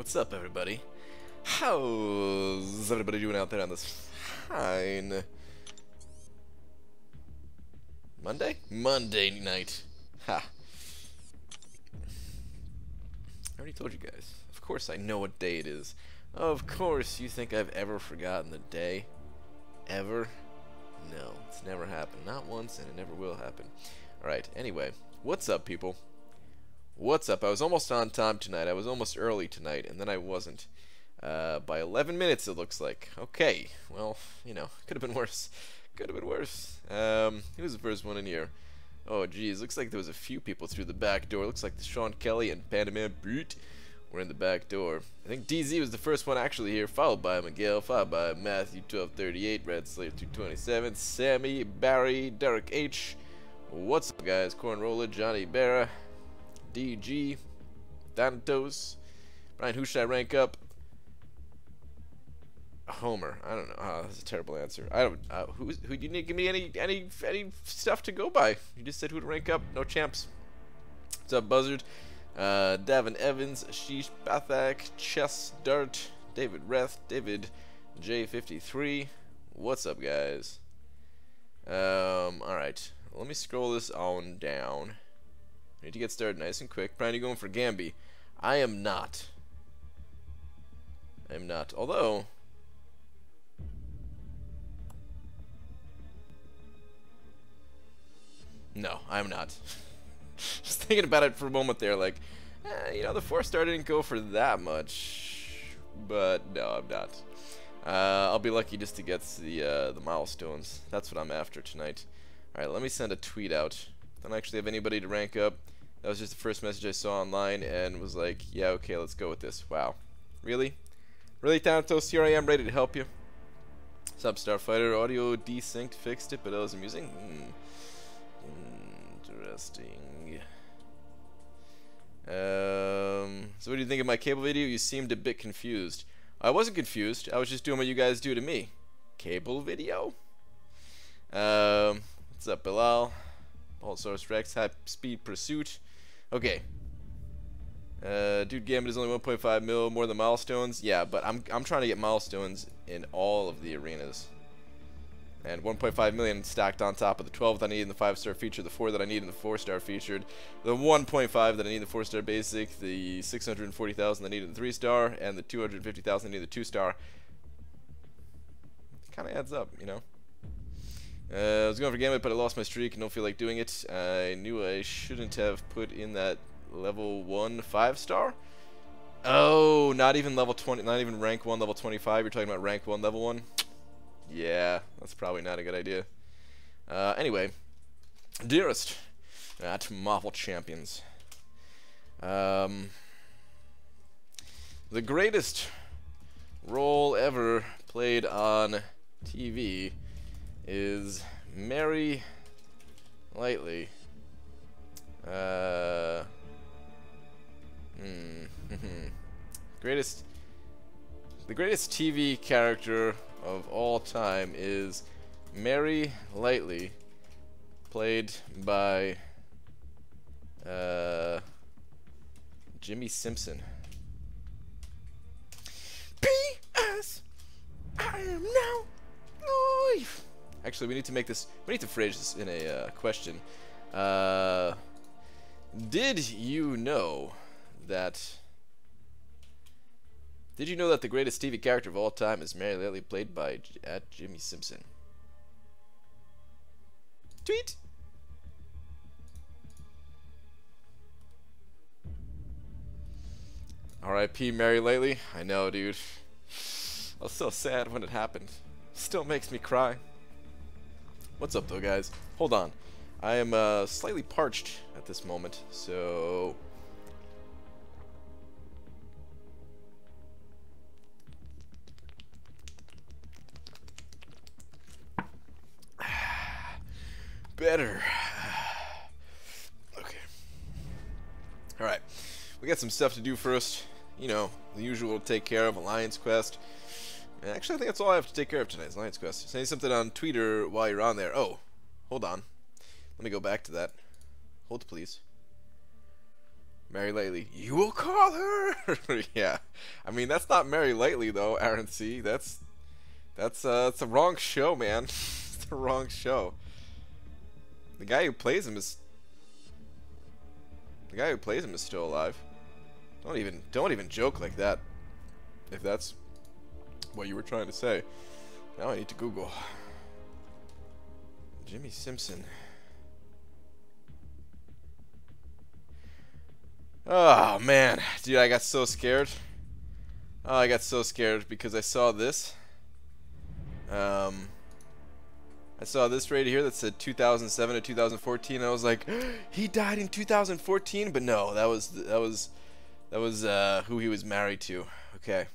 What's up, everybody? How's everybody doing out there on this fine Monday? Monday night. Ha. I already told you guys. Of course I know what day it is. Of course you think I've ever forgotten the day? Ever? No, it's never happened. Not once, and it never will happen. Alright, anyway. What's up, people? What's up? I was almost on time tonight. I was almost early tonight, and then I wasn't. By 11 minutes, it looks like. Okay. Well, you know, could have been worse. Could have been worse. Who was the first one in here? Oh, geez. Looks like there was a few people through the back door. Looks like the Sean Kelly and Panda Man Brute were in the back door. I think DZ was the first one actually here, followed by Miguel, followed by Matthew 1238, Red Slave 227, Sammy, Barry, Derek H. What's up, guys? Cornroller, Johnny Barra, DG, Thanatos, Brian, who should I rank up? Homer. I don't know. Oh, that's a terrible answer. I don't. Who do you need? Give me any stuff to go by. You just said who to rank up. No champs. What's up, Buzzard? Davin Evans, Ashish Bathak, Chess Dart, David Reth, David J53. What's up, guys? Alright. Let me scroll this on down. I need to get started nice and quick. Brian, you going for Gambit? I am not. I am not. Although, no, I'm not. Just thinking about it for a moment there, like, you know, the 4-star didn't go for that much, but no, I'm not. I'll be lucky just to get the milestones. That's what I'm after tonight. All right, let me send a tweet out. Don't actually have anybody to rank up. That was just the first message I saw online, and was like, yeah, okay, let's go with this. Wow, really, really, Thanatos? Here I am, ready to help you. What's up, Starfighter? Audio desynced, fixed it, but I was amusing. Interesting. So what do you think of my cable video? You seemed a bit confused. I wasn't confused. I was just doing what you guys do to me. Cable video? What's up, Bilal? All Source Rex, High Speed Pursuit. Okay. Dude, Gambit is only 1.5 mil, more than milestones. Yeah, but I'm trying to get milestones in all of the arenas. And 1.5 million stacked on top of the 12 that I need in the 5-star feature, the 4 that I need in the 4-star featured, the 1.5 that I need in the 4-star basic, the 640,000 I need in the 3-star, and the 250,000 I need in the 2-star. Kind of adds up, you know. I was going for Gambit, but I lost my streak and don't feel like doing it. I knew I shouldn't have put in that level 1 5-star. Oh, not even level 20, not even rank 1 level 25. You're talking about rank 1 level 1. Yeah, that's probably not a good idea. Anyway, dearest at Marvel Champions, the greatest role ever played on TV is Mary Lightly. The greatest TV character of all time is Mary Lightly, played by Jimmy Simpson. P.S. I am now live. Actually, we need to make this. We need to phrase this in a question. Did you know that? Did you know that the greatest TV character of all time is Mary Lightly, played by Jimmy Simpson? Tweet! R.I.P. Mary Lightly. I know, dude. I was so sad when it happened. Still makes me cry. What's up, though, guys? Hold on. I am slightly parched at this moment, so... better. Okay. Alright. We got some stuff to do first. You know, the usual to take care of. Alliance Quest. And actually, I think that's all I have to take care of tonight is Alliance Quest. Say something on Twitter while you're on there. Oh, hold on. Let me go back to that. Hold, please. Mary Lightly. You will call her. Yeah. I mean, that's not Mary Lightly though, Aaron C. That's it's a wrong show, man. It's the wrong show. The guy who plays him is still alive. Don't even joke like that. If that's what you were trying to say. Now I need to Google. Jimmy Simpson. Oh man, dude, I got so scared. Oh, I got so scared because I saw this. I saw this right here that said 2007 to 2014. And I was like, he died in 2014, but no, that was who he was married to. Okay,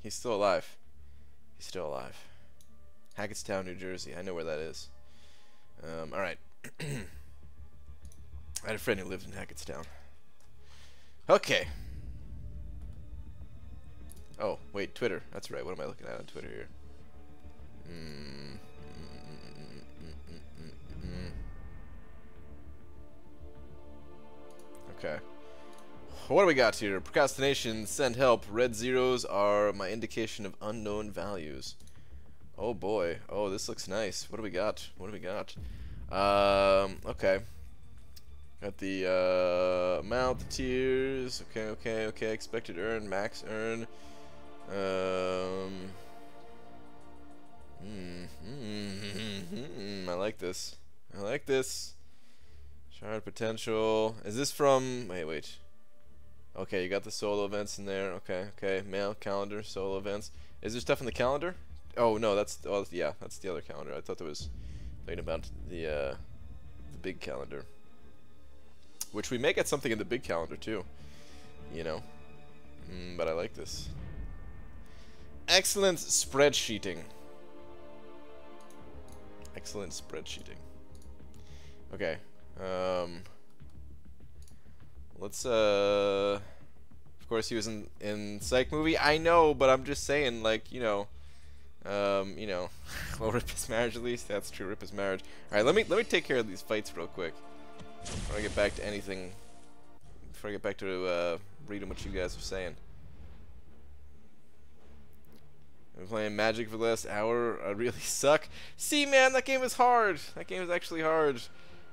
he's still alive. He's still alive. Hackettstown, New Jersey. I know where that is. All right. I had a friend who lived in Hackettstown. Okay. Oh, wait, Twitter. That's right. What am I looking at on Twitter here? Okay. What do we got here? Procrastination, send help. Red zeros are my indication of unknown values. Oh boy. Oh, this looks nice. What do we got? What do we got? Okay. Got the amount, the tiers. Okay. Expected earn, max earn. I like this. I like this. Shard potential. Is this from? Wait. Okay, you got the solo events in there. Okay. Mail calendar, solo events. Is there stuff in the calendar? Oh no, that's yeah, that's the other calendar. I thought there was talking about the big calendar, which we may get something in the big calendar too. You know, but I like this. Excellent spreadsheeting. Excellent spreadsheeting. Okay. Let's of course he was in Psych movie. I know, but I'm just saying, like, you know, well, rip his marriage at least. That's true, rip his marriage. All right, let me take care of these fights real quick before I get back to anything. Before I get back to reading what you guys are saying. I've been playing Magic for the last hour. I really suck. See, man, that game is hard. That game is actually hard.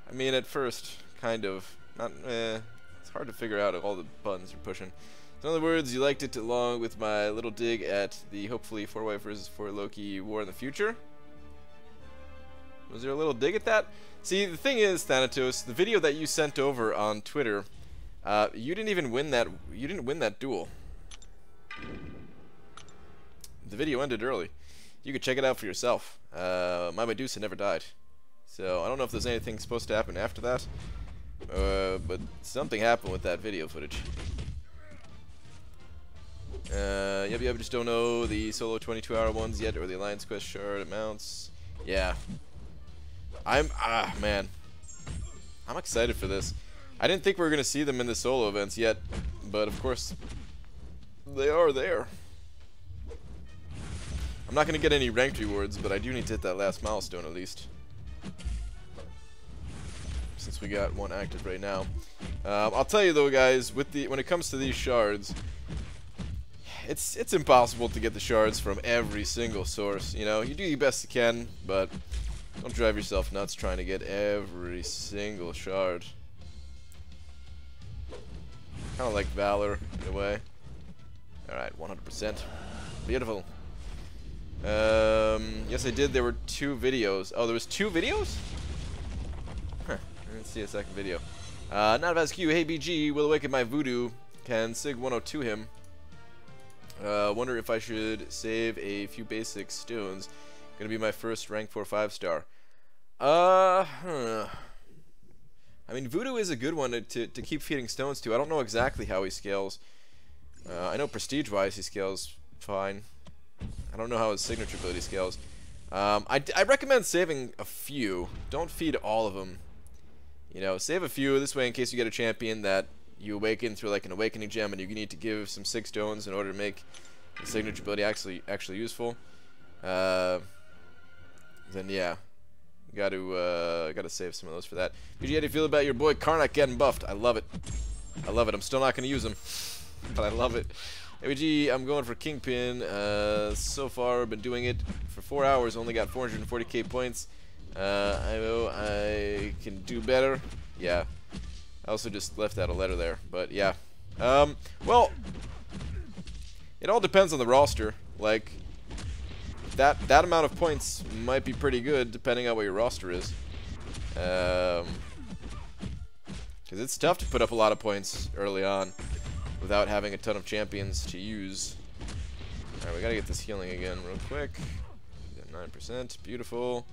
I mean, at first, kind of. Not. It's hard to figure out all the buttons you're pushing. So in other words, you liked it along with my little dig at the hopefully 4-Wife versus 4 Loki war in the future. Was there a little dig at that? See, the thing is, Thanatos, the video that you sent over on Twitter, you didn't even win that. You didn't win that duel. The video ended early. You could check it out for yourself. My Medusa never died. So I don't know if there's anything supposed to happen after that. But something happened with that video footage. Yep, just don't know the solo 22-hour ones yet, or the Alliance Quest shard amounts. Yeah. Man. I'm excited for this. I didn't think we were going to see them in the solo events yet, but of course, they are there. I'm not going to get any ranked rewards, but I do need to hit that last milestone at least. Since we got one active right now. I'll tell you though, guys, when it comes to these shards, it's impossible to get the shards from every single source. You know, you do your best you can, but don't drive yourself nuts trying to get every single shard. Kind of like Valor in a way. Alright, 100%. Beautiful. Yes, I did. There were 2 videos. Oh, there was 2 videos? Huh. I didn't see a second video. Not of SQ. Hey, BG. Will awaken my voodoo. Can Sig 102 him? Wonder if I should save a few basic stones. Gonna be my first rank 4 5-star. I mean, voodoo is a good one to keep feeding stones to. I don't know exactly how he scales. I know prestige-wise he scales fine. I don't know how his signature ability scales. I recommend saving a few. Don't feed all of them. You know, save a few this way in case you get a champion that you awaken through like an awakening gem and you need to give some 6 stones in order to make the signature ability actually useful. Then yeah, gotta save some of those for that. BG, how do you feel about your boy Karnak getting buffed? I love it. I love it. I'm still not going to use them, but I love it. ABG, I'm going for Kingpin. So far, I've been doing it for 4 hours. Only got 440k points. I know I can do better. Yeah. I also just left out a letter there, but yeah. Well, it all depends on the roster. Like, that amount of points might be pretty good depending on what your roster is. Because it's tough to put up a lot of points early on without having a ton of champions to use. Alright, we gotta get this healing again real quick. 9%, beautiful.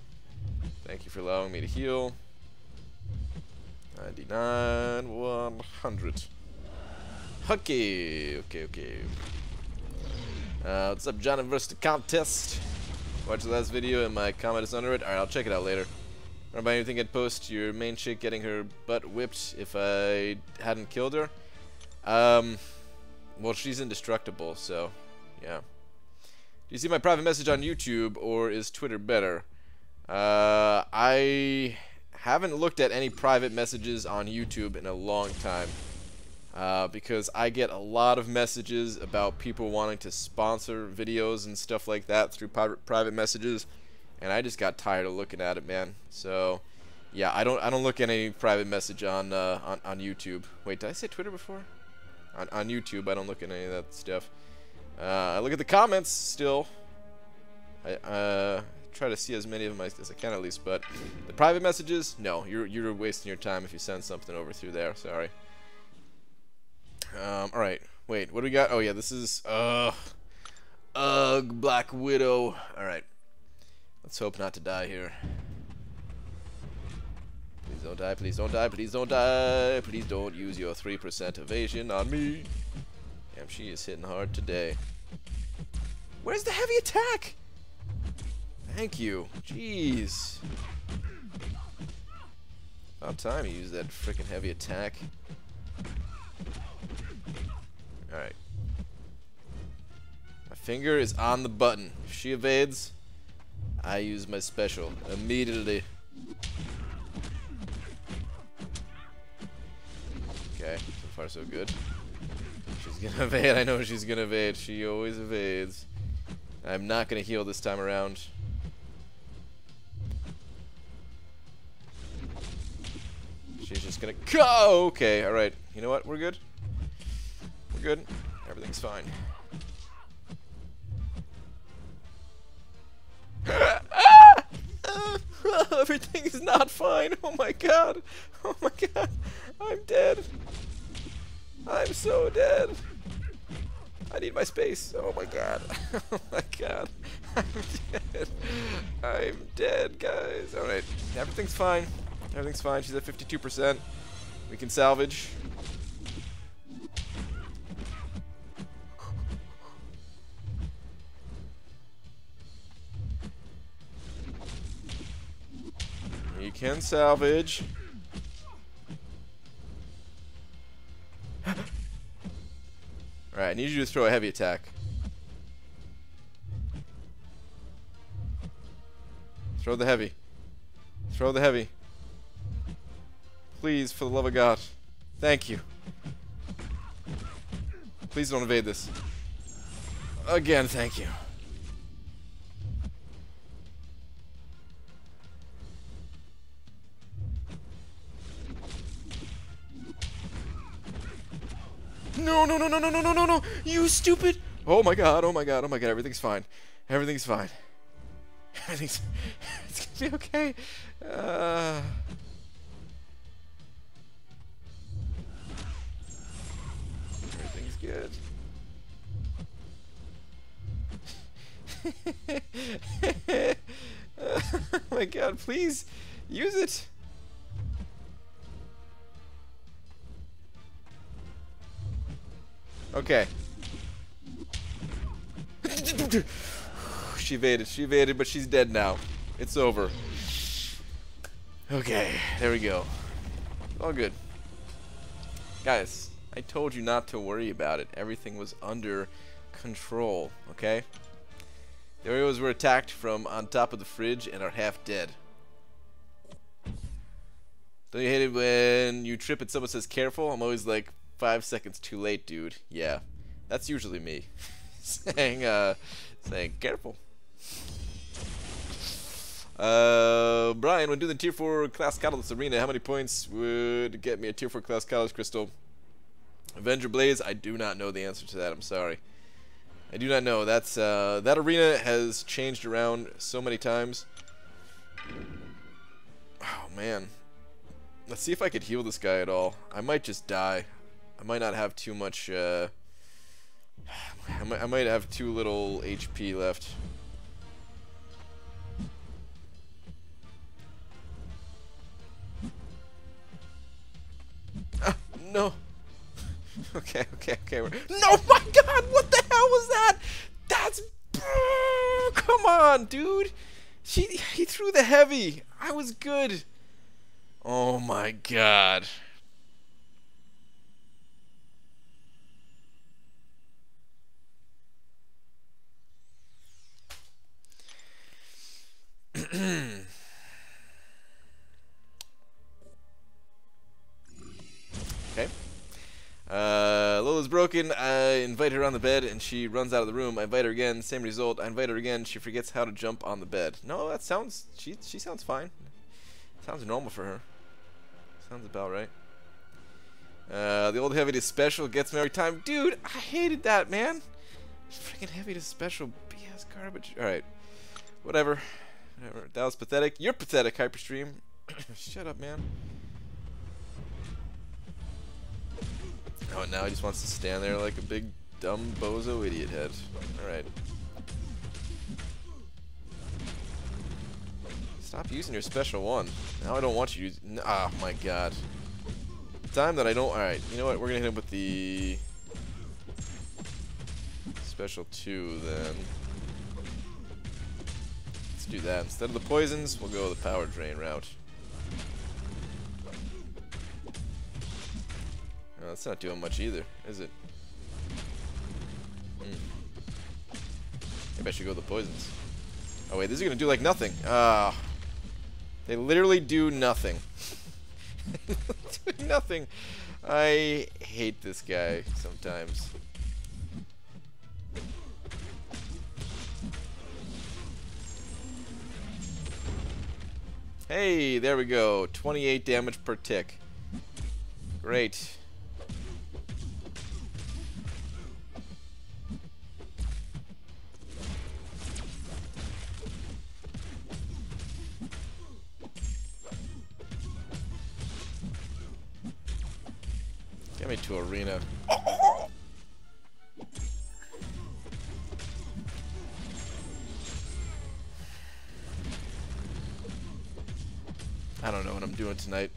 Thank you for allowing me to heal. 99, 100. Okay. What's up, John versus the contest? Watch the last video and my comment is under it. Alright, I'll check it out later. Remember anything I'd post your main chick getting her butt whipped if I hadn't killed her? Well, she's indestructible, so yeah. Do you see my private message on YouTube, or is Twitter better? I haven't looked at any private messages on YouTube in a long time. Because I get a lot of messages about people wanting to sponsor videos and stuff like that through private messages, and I just got tired of looking at it, man. So, yeah, I don't look at any private message on YouTube. Wait, did I say Twitter before? On YouTube, I don't look at any of that stuff. I look at the comments still. I try to see as many of them as I can at least, but the private messages, no, you're wasting your time if you send something over through there. Sorry. Alright, wait, what do we got? Oh yeah, this is Black Widow. Alright, let's hope not to die here. Please don't die, please don't die, please don't die. Please don't use your 3% evasion on me. Damn, she is hitting hard today. Where's the heavy attack? Thank you. Jeez. About time you use that freaking heavy attack. Alright. My finger is on the button. If she evades, I use my special immediately. Okay, so far so good. She's gonna evade. I know she's gonna evade. She always evades. I'm not gonna heal this time around. She's just gonna go. Okay, alright. You know what? We're good. We're good. Everything's fine. Everything is not fine. Oh my god. Oh my god. I'm dead. I'm so dead. I need my space. Oh my god. Oh my god. I'm dead. I'm dead, guys. Alright. Everything's fine. Everything's fine. She's at 52%. We can salvage. We can salvage. Alright, I need you to throw a heavy attack. Throw the heavy. Throw the heavy. Please, for the love of God. Thank you. Please don't evade this. Again, thank you. No, no, no, no, no, no, no, no, no, you stupid. Oh my god, oh my god, oh my god, everything's fine. Everything's fine. Everything's, it's gonna be okay. Everything's good. Oh my god, please, use it. Okay. She evaded, but she's dead now. It's over. Okay, there we go. All good. Guys, I told you not to worry about it. Everything was under control, okay? The Oreos were attacked from on top of the fridge and are half dead. Don't you hate it when you trip and someone says careful? I'm always like, 5 seconds too late, dude. Yeah, that's usually me. saying careful. Brian, when doing the tier 4 class catalyst arena, how many points would get me a tier 4 class catalyst crystal? Avenger Blaze, I do not know the answer to that. I'm sorry. I do not know. That's that arena has changed around so many times. Oh man. Let's see if I could heal this guy at all. I might just die. I might not have too much I might have too little HP left. No. Okay. No, my God! What the hell was that? That's... Come on, dude! He threw the heavy. I was good. Oh my God. Okay. Lola's broken. I invite her on the bed and she runs out of the room. I invite her again, same result. I invite her again, she forgets how to jump on the bed. No, that sounds, she sounds fine. Sounds normal for her. Sounds about right. The old heavy to special gets me every time. Dude, I hated that, man. Freaking heavy to special BS garbage. Alright. Whatever. That was pathetic. You're pathetic, Hyperstream. Shut up, man. Oh, and now he just wants to stand there like a big, dumb, bozo idiot head. Alright. Stop using your special one. Now I don't want you to use... Oh, my God. Time that I don't... Alright, you know what? We're going to hit him with the... Special 2, then. Let's do that. Instead of the poisons, we'll go the power drain route. Oh, that's not doing much either, is it? Maybe I should go with the poisons. Oh wait, this is gonna do like nothing. Ah, they literally do nothing. Do nothing. I hate this guy sometimes. Hey, there we go. 28 damage per tick. Great. Get me to arena. I don't know what I'm doing tonight.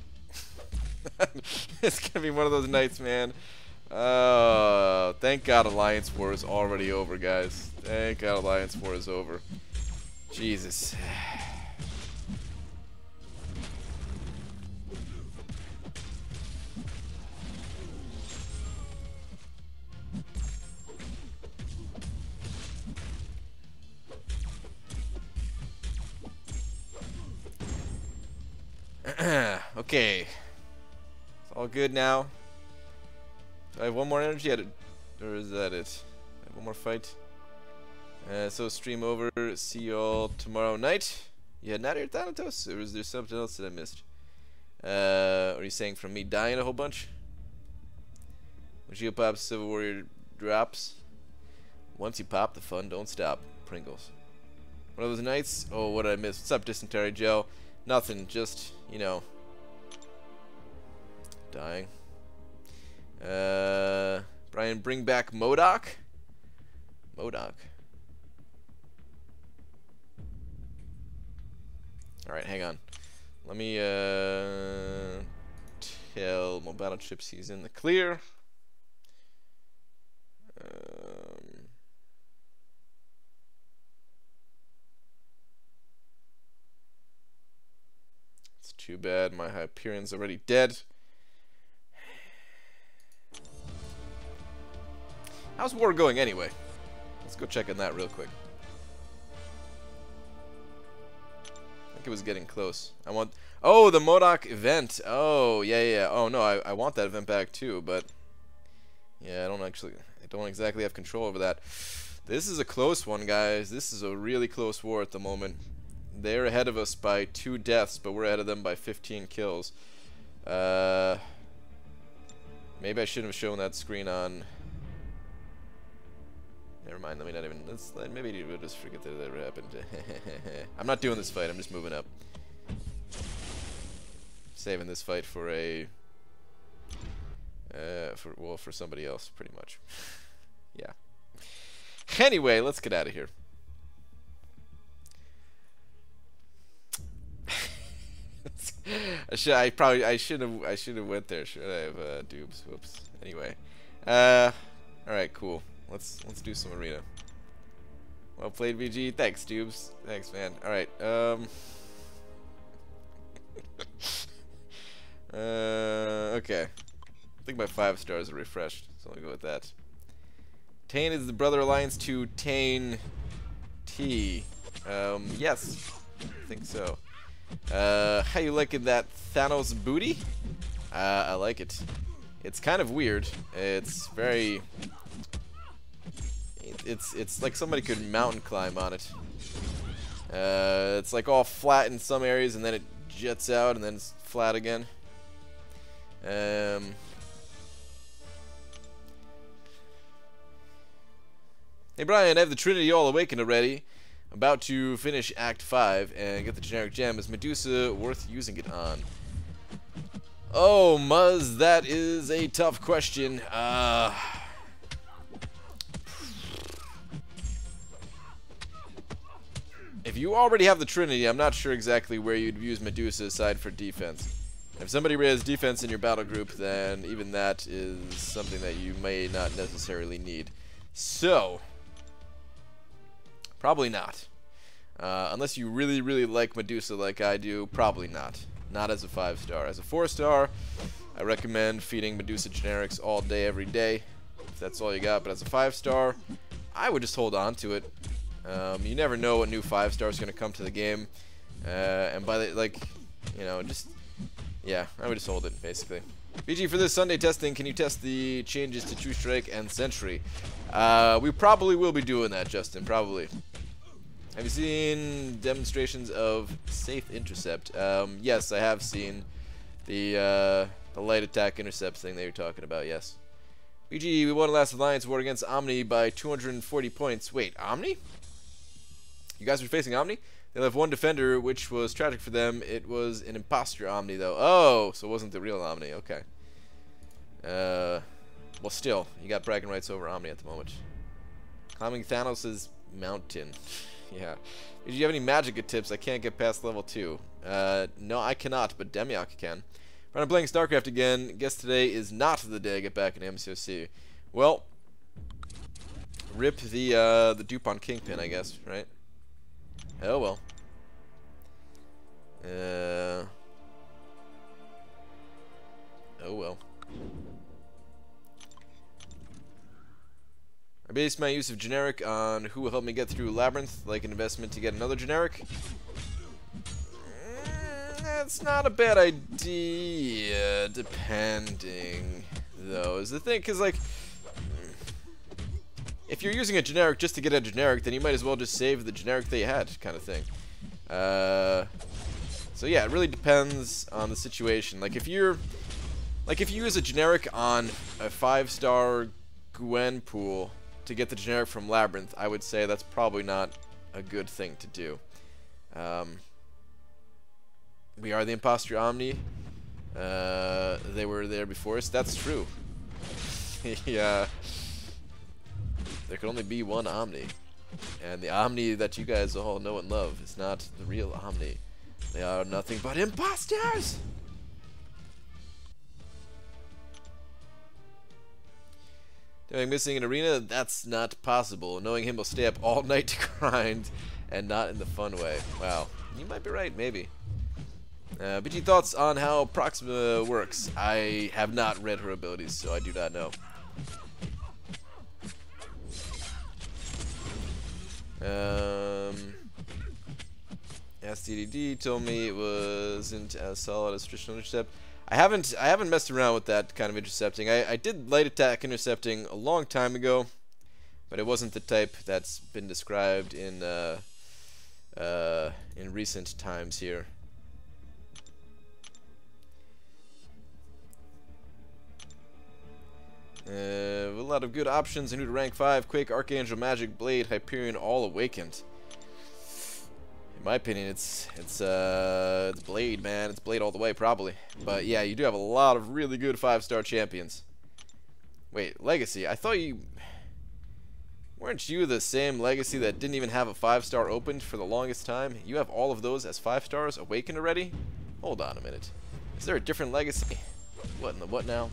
It's gonna be one of those nights, man. Thank God Alliance War is already over, guys. Thank God Alliance War is over. Jesus. Okay. It's all good now. Do I have one more energy? Or is that it? I have one more fight. So stream over. See you all tomorrow night. You heading out here, Thanatos? Or is there something else that I missed? Are you saying from me dying a whole bunch? When Geo pops, Civil Warrior drops. Once you pop, the fun don't stop. Pringles. One of those nights? Oh, what did I miss? What's up, Dysentery Gel? Nothing, just, you know, dying. Brian, bring back MODOK? MODOK. Alright, hang on. Let me, tell my battle chips he's in the clear. Too bad my Hyperion's already dead. How's war going anyway? Let's go check on that real quick. I think it was getting close. I want... Oh, the MODOK event. Oh, yeah. Oh, no, I want that event back too, but Yeah, I don't exactly have control over that. This is a close one, guys. This is a really close war at the moment. They're ahead of us by 2 deaths, but we're ahead of them by 15 kills. Maybe I shouldn't have shown that screen on. Never mind, let me not even. Maybe we'll just forget that it ever happened. I'm not doing this fight, I'm just moving up. Saving this fight for a. For somebody else, pretty much. Yeah. Anyway, let's get out of here. I should have went there. Should I have dupes? Whoops. Anyway, all right, cool. Let's do some arena. Well played, VG. Thanks, dupes. Thanks, man. All right. Okay. I think my 5 stars are refreshed, so I'll go with that. Tane is the brother alliance to Tane T. Yes, I think so. How you liking that Thanos booty? I like it. It's kind of weird. It's very. It's like somebody could mountain climb on it. It's like all flat in some areas, and then it jets out, and then it's flat again. Hey Brian, I have the Trinity all awakened already. About to finish Act 5 and get the generic gem. Is Medusa worth using it on? Oh, Muzz, that is a tough question. If you already have the Trinity, I'm not sure exactly where you'd use Medusa aside for defense. If somebody has defense in your battle group, then even that is something that you may not necessarily need. So, probably not. Unless you really, really like Medusa like I do, probably not. Not as a 5-star. As a 4-star, I recommend feeding Medusa generics all day, every day, if that's all you got. But as a 5-star, I would just hold on to it. You never know what new 5-star is going to come to the game. And by the, like, you know, just, yeah, I would just hold it, basically. BG, for this Sunday testing, can you test the changes to True Strike and Sentry? We probably will be doing that, Justin, probably. Have you seen demonstrations of safe intercept? Yes, I have seen the light attack intercept thing that you're talking about, yes. BG, we won last Alliance War against Omni by 240 points. Wait, Omni? You guys were facing Omni? They'll have one defender, which was tragic for them. It was an imposter Omni, though. Oh, so it wasn't the real Omni. Okay. Well, still, you got bragging rights over Omni at the moment. Climbing Thanos' mountain. Yeah. Did you have any Magica tips? I can't get past level 2. No, I cannot, but Demiok can. But I'm playing StarCraft again. Guess today is not the day I get back in MCOC. Well, rip the dupe on Kingpin, I guess, right? Oh well. Oh well. I based my use of generic on who will help me get through Labyrinth, like an investment to get another generic. That's not a bad idea, depending, though, is the thing, because, like, if you're using a generic just to get a generic, then you might as well just save the generic that you had, kind of thing. So yeah, it really depends on the situation. Like, if you use a generic on a 5-star Gwen pool to get the generic from Labyrinth, I would say that's probably not a good thing to do. We are the imposter Omni. They were there before us. That's true. Yeah. There could only be one Omni. And the Omni that you guys all know and love is not the real Omni. They are nothing but imposters! Doing missing an arena? That's not possible. Knowing him will stay up all night to grind, and not in the fun way. Wow. You might be right, maybe. BG, thoughts on how Proxima works? I have not read her abilities, so I do not know. STDD told me it wasn't as solid as traditional intercept. I haven't messed around with that kind of intercepting. I did light attack intercepting a long time ago, but it wasn't the type that's been described in recent times here. A lot of good options. New to rank 5, Quake, Archangel, Magic, Blade, Hyperion, all awakened. In my opinion, it's Blade, man. It's Blade all the way, probably. But yeah, you do have a lot of really good 5-star champions. Wait, Legacy. I thought you... Weren't you the same Legacy that didn't even have a 5-star opened for the longest time? You have all of those as 5 stars awakened already? Hold on a minute. Is there a different Legacy? What in the what now?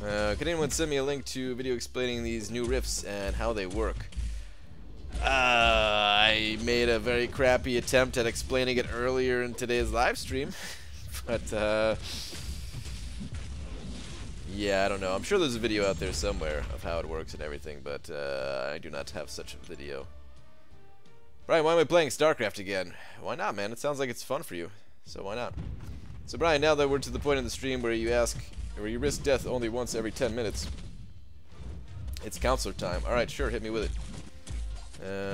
Could anyone send me a link to a video explaining these new rifts and how they work? I made a very crappy attempt at explaining it earlier in today's live stream, but yeah, I don't know. I'm sure there's a video out there somewhere of how it works and everything, but I do not have such a video. Brian, why am I playing StarCraft again? Why not, man? It sounds like it's fun for you, so why not? So Brian, now that we're to the point in the stream where you risk death only once every 10 minutes, it's counselor time. Alright, sure, hit me with it.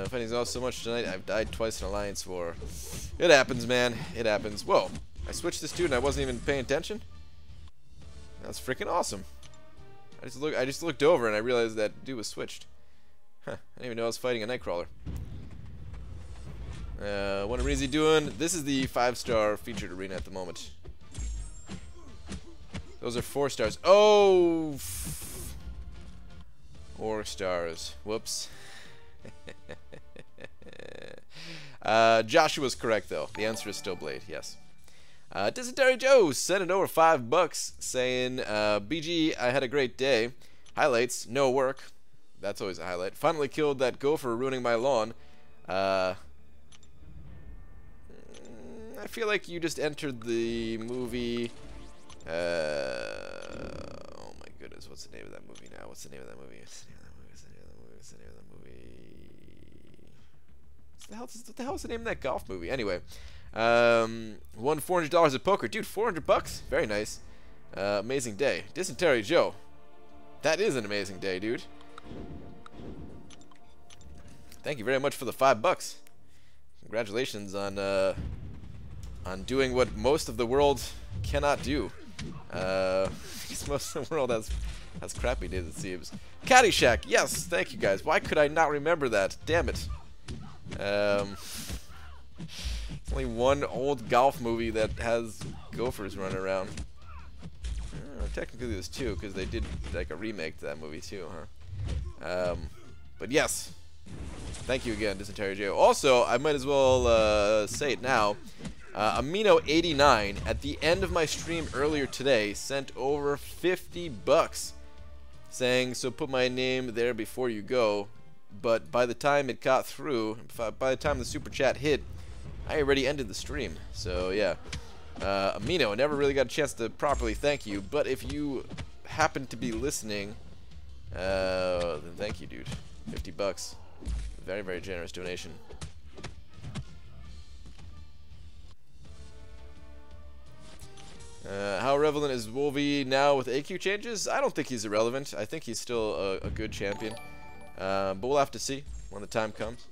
Fighting's off so much tonight, I've died twice in Alliance War. It happens, man. It happens. Whoa, I switched this dude and I wasn't even paying attention? That's freaking awesome. I just looked over and I realized that dude was switched. Huh, I didn't even know I was fighting a Nightcrawler. What is he doing? This is the 5-star featured arena at the moment. Those are 4 stars. Oh! 4 stars. Whoops. Joshua's correct, though. The answer is still Blade, yes. Dysentery Joe sent it over $5 saying, BG, I had a great day. Highlights, no work. That's always a highlight. Finally killed that gopher ruining my lawn. I feel like you just entered the movie... oh my goodness, what's the name of that movie now? What's the name of that movie? What's the name of that movie? What's the name of that movie? What's the name of that movie? What the hell is the name of that golf movie? Anyway, won $400 at poker. Dude, $400? Very nice. Amazing day. Dysentery Joe. That is an amazing day, dude. Thank you very much for the $5. Congratulations on doing what most of the world cannot do. Because most of the world has crappy days, it seems. Caddyshack, yes, thank you guys. Why could I not remember that? Damn it. It's only one old golf movie that has gophers running around. Technically there's 2, because they did like a remake to that movie too, huh? But yes, thank you again, Dysentery Joe. Also, I might as well say it now. Amino89 at the end of my stream earlier today sent over $50 saying, so put my name there before you go. But by the time it got through, by the time the super chat hit, I already ended the stream. So yeah, Amino, I never really got a chance to properly thank you, but if you happen to be listening, then thank you, dude. $50, very, very generous donation. How relevant is Wolvie now with AQ changes? I don't think he's irrelevant. I think he's still a good champion. But we'll have to see when the time comes.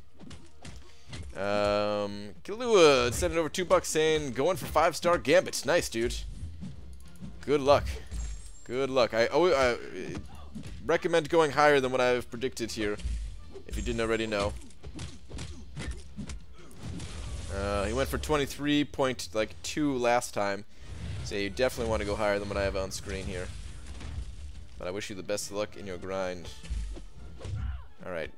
Kilua sending over $2 saying, going for 5-star Gambit. Nice, dude. Good luck. Good luck. I recommend going higher than what I've predicted here, if you didn't already know. He went for 23.2 last time. So you definitely want to go higher than what I have on screen here. But I wish you the best of luck in your grind. Alright.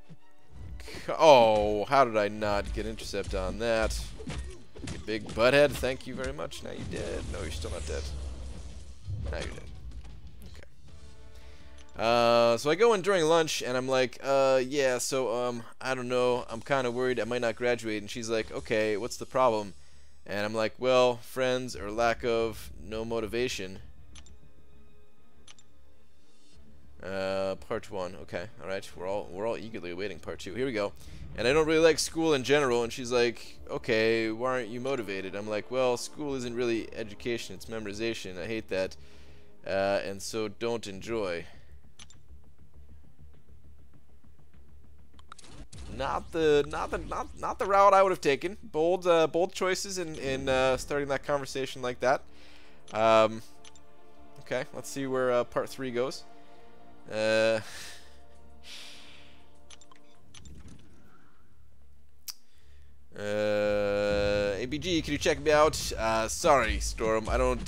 Oh, how did I not get intercept on that? You big butthead, thank you very much. Now you dead. No, you're still not dead. Now you're dead. Okay. So I go in during lunch and I'm like, yeah, so, I don't know. I'm kind of worried I might not graduate. And she's like, okay, what's the problem? And I'm like, well, friends or lack of no motivation. Part 1. Okay, all right. We're all eagerly awaiting part 2. Here we go. And I don't really like school in general. And she's like, okay, why aren't you motivated? I'm like, well, school isn't really education. It's memorization. I hate that. And so don't enjoy. Not the route I would have taken. Bold choices in starting that conversation like that. Okay, let's see where part 3 goes. ABG, can you check me out? Sorry, Storm, I don't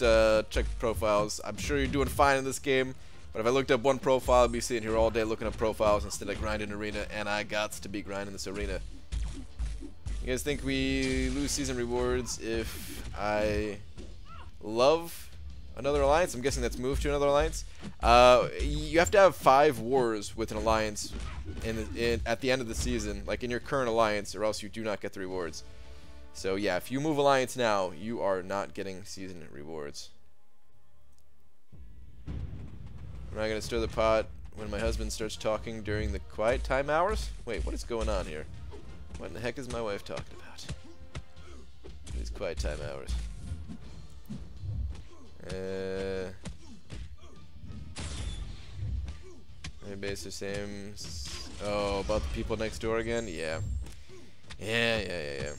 check profiles. I'm sure you're doing fine in this game, but if I looked up one profile, I'd be sitting here all day looking up profiles instead of grinding arena, and I gots to be grinding this arena. You guys think we lose season rewards if I love another alliance? I'm guessing that's moved to another alliance. You have to have 5 wars with an alliance at the end of the season, like in your current alliance, or else you do not get the rewards. So yeah, if you move alliance now, you are not getting season rewards. Am I gonna stir the pot when my husband starts talking during the quiet time hours? Wait, what is going on here? What in the heck is my wife talking about? These quiet time hours. Maybe it's the same. Oh, about the people next door again? Yeah. Yeah.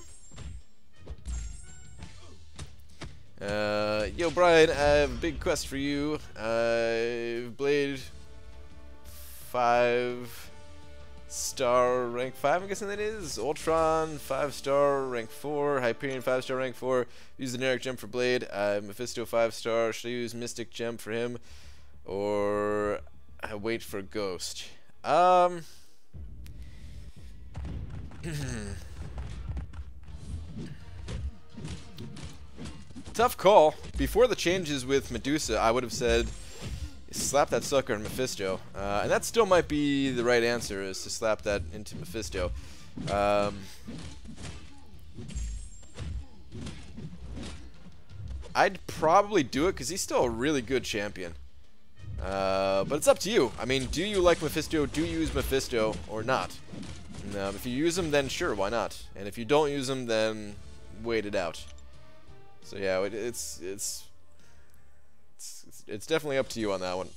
Yo, Brian, I have a big quest for you. I've Blade 5-star rank 5, I'm guessing that is. Ultron 5-star rank 4. Hyperion 5-star rank 4. Use the generic gem for Blade. Mephisto 5-star. Should I use Mystic Gem for him? Or I wait for Ghost? Tough call. Before the changes with Medusa, I would have said slap that sucker in Mephisto. And that still might be the right answer, is to slap that into Mephisto. I'd probably do it because he's still a really good champion. But it's up to you. I mean, do you like Mephisto? Do you use Mephisto or not? If you use him, then sure, why not? And if you don't use him, then wait it out. So yeah, it's definitely up to you on that one.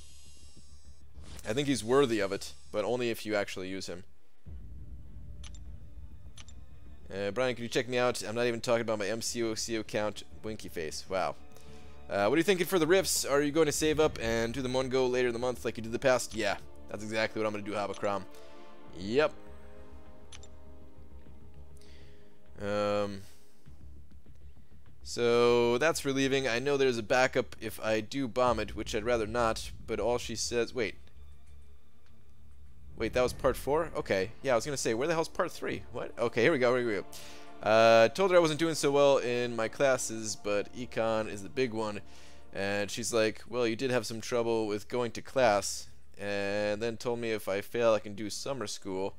I think he's worthy of it, but only if you actually use him. Brian, can you check me out? I'm not even talking about my MCOC account, Winky Face. Wow. What are you thinking for the rifts? Are you going to save up and do them one go later in the month like you did the past? Yeah, that's exactly what I'm going to do, Habakram. Yep. So that's relieving. I know there's a backup if I do bomb it, which I'd rather not, but all she says... Wait, that was part 4? Okay. Yeah, I was going to say, where the hell's part 3? What? Okay, here we go. Told her I wasn't doing so well in my classes, but econ is the big one. And she's like, well, you did have some trouble with going to class. And then told me if I fail, I can do summer school.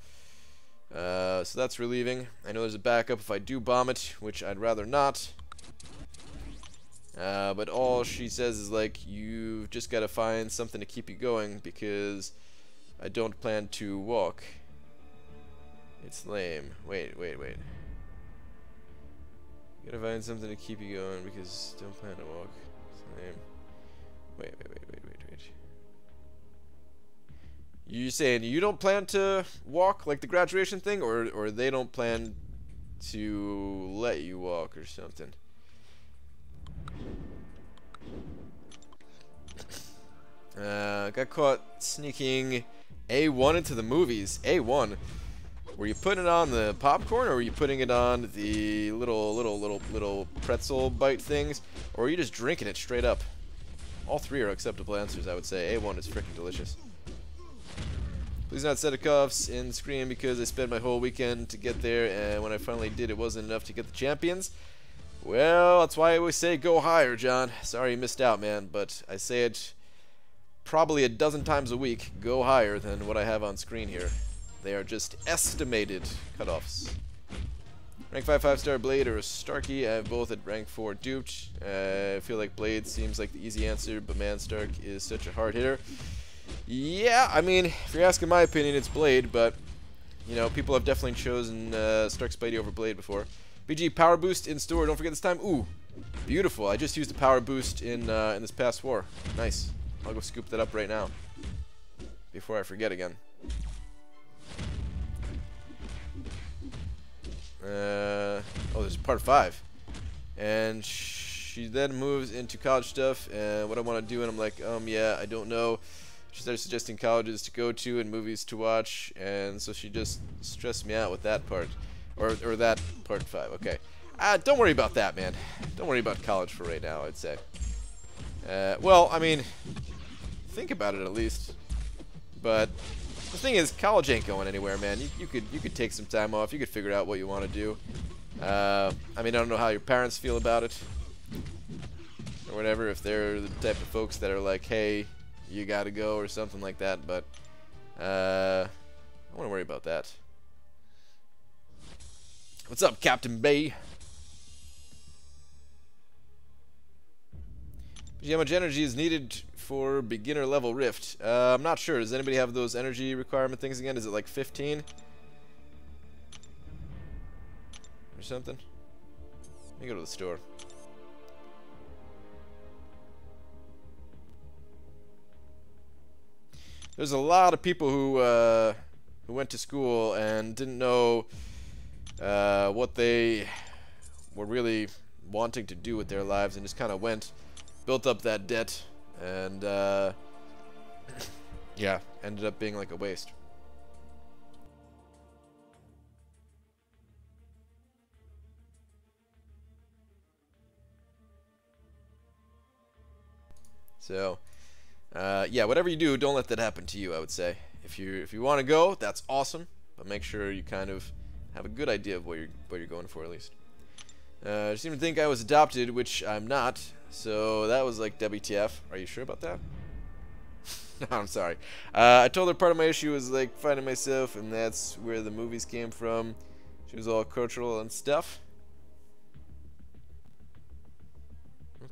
So that's relieving. I know there's a backup if I do bomb it, which I'd rather not. But all she says is like, you've just got to find something to keep you going because I don't plan to walk. It's lame. Wait. You gotta find something to keep you going because don't plan to walk. It's lame. Wait. You saying you don't plan to walk like the graduation thing, or they don't plan to let you walk or something? Got caught sneaking A1 into the movies. A1. Were you putting it on the popcorn, or were you putting it on the little pretzel bite things, or are you just drinking it straight up? All 3 are acceptable answers, I would say. A1 is freaking delicious. Please not set of cuffs in the screen because I spent my whole weekend to get there, and when I finally did, it wasn't enough to get the champions. Well, that's why I always say go higher, John. Sorry you missed out, man, but I say it probably a dozen times a week. Go higher than what I have on screen here. They are just estimated cutoffs. Rank 5 5-star Blade or Starkey. I have both at rank 4 duped. I feel like Blade seems like the easy answer, but man, Stark is such a hard hitter. Yeah, I mean, if you're asking my opinion, it's Blade, but, you know, people have definitely chosen Stark Spidey over Blade before. BG, power boost in store, don't forget this time. Ooh, beautiful. I just used a power boost in this past war. Nice. I'll go scoop that up right now before I forget again. Oh, there's part 5. And she then moves into college stuff and what I want to do, and I'm like, yeah, I don't know. She started suggesting colleges to go to and movies to watch, and so she just stressed me out with that part. Or that part 5, okay. Don't worry about that, man. Don't worry about college for right now, I'd say. Well, I mean, think about it at least. But the thing is, college ain't going anywhere, man. You could take some time off. You could figure out what you want to do. I mean, I don't know how your parents feel about it, or whatever. If they're the type of folks that are like, "Hey, you gotta go," or something like that. But I don't want to worry about that. What's up, Captain Bay? How much energy is needed for beginner level Rift? I'm not sure. Does anybody have those energy requirement things again? Is it like 15? Or something? Let me go to the store. There's a lot of people who went to school and didn't know what they were really wanting to do with their lives, and just kind of built up that debt, and yeah, ended up being like a waste. So yeah, whatever you do, don't let that happen to you, I would say. If you want to go, that's awesome, but make sure you kind of have a good idea of what you're going for, at least. I seem to think I was adopted, which I'm not. So that was like WTF. Are you sure about that? No, I'm sorry. I told her part of my issue was like finding myself, and that's where the movies came from. She was all cultural and stuff.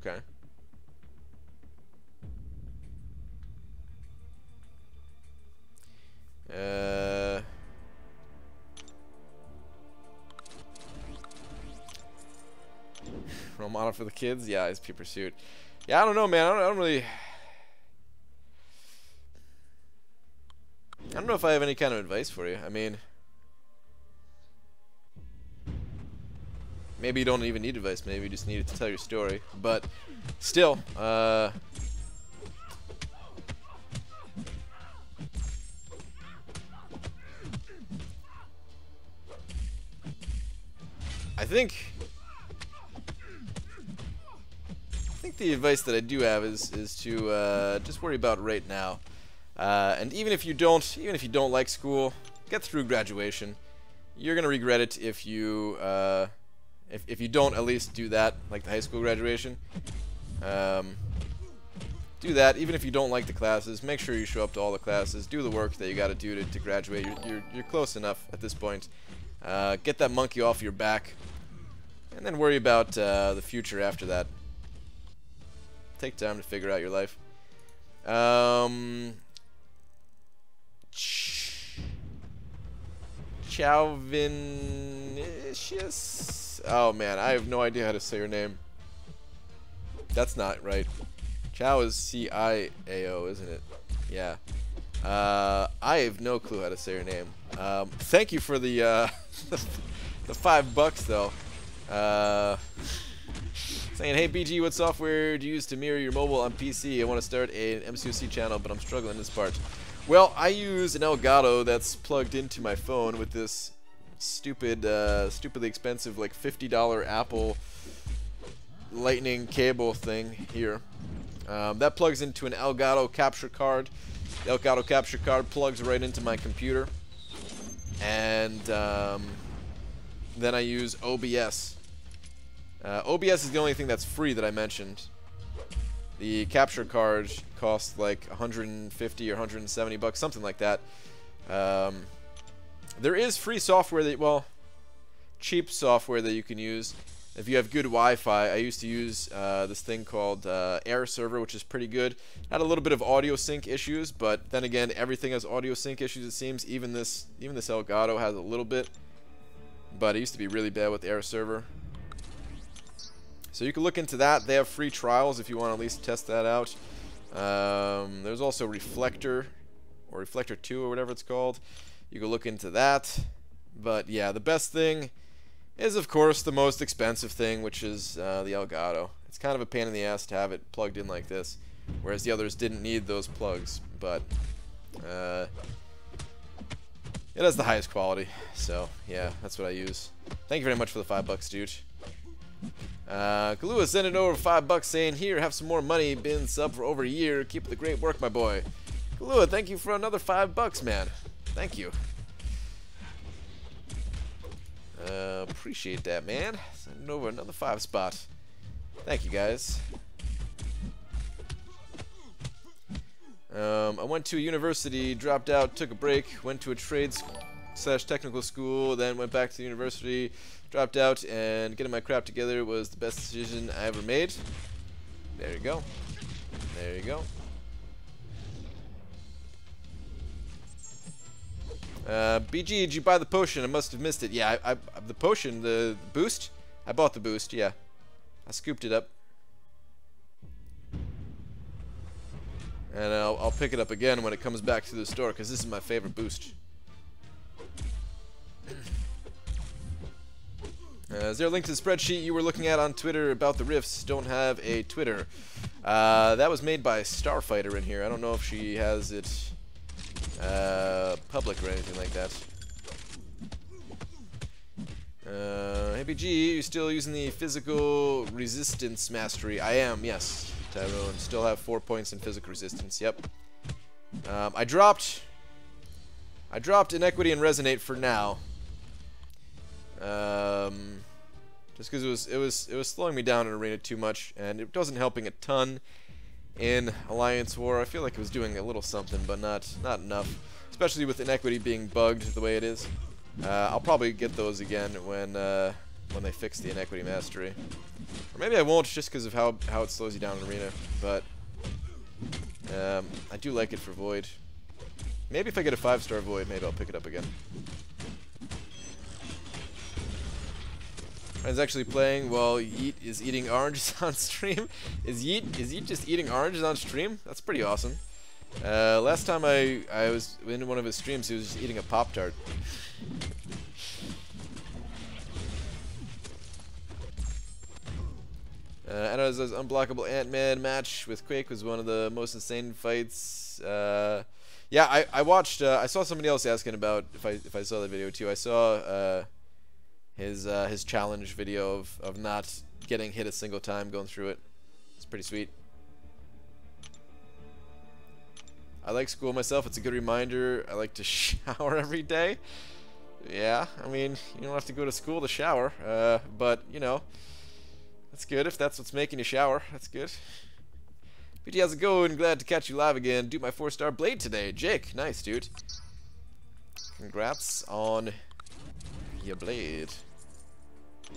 Okay. Role model for the kids? Yeah, it's P Pursuit. Yeah, I don't know, man. I don't really... I don't know if I have any kind of advice for you. I mean... maybe you don't even need advice. Maybe you just need it to tell your story. But, still, I think the advice that I do have is to just worry about right now, and even if you don't like school, get through graduation. You're gonna regret it if you don't at least do that, like the high school graduation. Do that even if you don't like the classes. Make sure you show up to all the classes. Do the work that you got to do to graduate. You're close enough at this point. Get that monkey off your back, and then worry about the future after that. Take time to figure out your life. Chauvinicius? Oh man, I have no idea how to say your name. That's not right. Chow is C-I-A-O, isn't it? Yeah. I have no clue how to say your name. Thank you for the the $5 though. Saying, hey BG, what software do you use to mirror your mobile on PC? I want to start an MCOC channel, but I'm struggling this part. Well, I use an Elgato that's plugged into my phone with this stupidly expensive, like $50 Apple Lightning cable thing here. That plugs into an Elgato capture card. The Elgato capture card plugs right into my computer, and then I use OBS. OBS is the only thing that's free that I mentioned. The capture card costs like 150 or 170 bucks, something like that. There is free software that, well, cheap software that you can use. If you have good Wi-Fi, I used to use this thing called Air Server, which is pretty good. Had a little bit of audio sync issues, but then again, everything has audio sync issues. It seems even this Elgato has a little bit, but it used to be really bad with Air Server. So you can look into that. They have free trials if you want to at least test that out. There's also Reflector, or Reflector 2, or whatever it's called. You can look into that. But yeah, the best thing is, of course, the most expensive thing, which is the Elgato. It's kind of a pain in the ass to have it plugged in like this, whereas the others didn't need those plugs. But it has the highest quality, so yeah, that's what I use. Thank you very much for the $5, dude. Kalua sent it over $5 saying, "Here, have some more money. Been sub for over a year. Keep up the great work, my boy." Kalua, thank you for another $5, man. Thank you. Appreciate that, man. Sending over another 5 spot. Thank you, guys. I went to a university, dropped out, took a break, went to a trades/technical school, then went back to the university, dropped out, and getting my crap together was the best decision I ever made. There you go. There you go. BG, did you buy the potion? I must have missed it. Yeah, the potion, the boost? I bought the boost, yeah. I scooped it up. And I'll pick it up again when it comes back to the store, because this is my favorite boost. Is there a link to the spreadsheet you were looking at on Twitter about the rifts? Don't have a Twitter. That was made by Starfighter in here. I don't know if she has it public or anything like that. Hey BG, you still using the physical resistance mastery? I am, yes, Tyrone. Still have 4 points in physical resistance. Yep. I dropped inequity and resonate for now. Just because it was slowing me down in arena too much, and it wasn't helping a ton in Alliance War. I feel like it was doing a little something, but not enough. Especially with inequity being bugged the way it is. I'll probably get those again when they fix the inequity mastery. Or maybe I won't, just because of how it slows you down in arena. But I do like it for Void. Maybe if I get a 5-star Void, maybe I'll pick it up again. Friend's actually playing while Yeet is eating oranges on stream. Is Yeet just eating oranges on stream? That's pretty awesome. Last time I was in one of his streams, he was just eating a Pop-Tart. Anna's unblockable Ant-Man match with Quake was one of the most insane fights. Yeah, I watched. I saw somebody else asking about if I saw that video too. I saw his challenge video of not getting hit a single time going through it. It's pretty sweet. I like school myself. It's a good reminder. I like to shower every day. Yeah, I mean, you don't have to go to school to shower, but you know, that's good if that's what's making you shower. That's good. BG, how's it going? Glad to catch you live again. Do my 4-star blade today. Jake, nice, dude. Congrats on your blade.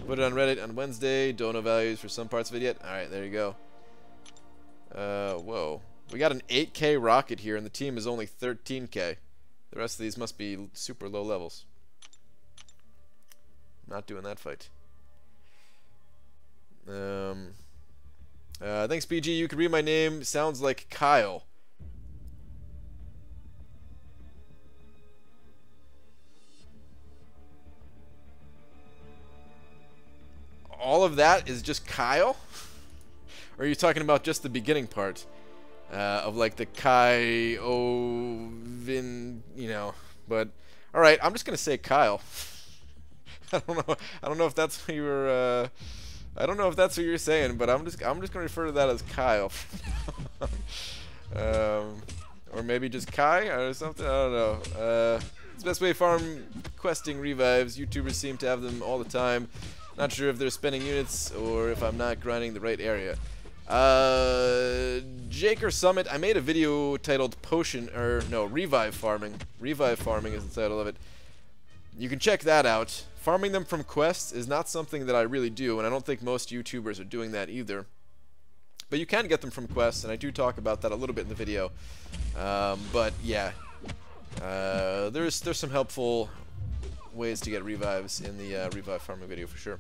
Put it on Reddit on Wednesday. Don't know values for some parts of it yet. Alright, there you go. Whoa. We got an 8k rocket here, and the team is only 13k. The rest of these must be super low levels. Not doing that fight. Thanks, BG. You can read my name. Sounds like Kyle. All of that is just Kyle? Or are you talking about just the beginning part? Of like the Kai Ovin, you know. But alright, I'm just gonna say Kyle. I don't know if that's what you were I don't know if that's what you're saying, but I'm just gonna refer to that as Kyle. Or maybe just Kai or something. I don't know. It's the best way to farm questing revives. YouTubers seem to have them all the time. Not sure if they're spending units or if I'm not grinding the right area. Jake or Summit, I made a video titled Potion, or no, Revive Farming. Revive Farming is the title of it. you can check that out. Farming them from quests is not something that I really do, and I don't think most YouTubers are doing that either. But you can get them from quests, and I do talk about that a little bit in the video. But yeah, there's some helpful ways to get revives in the revive farming video for sure.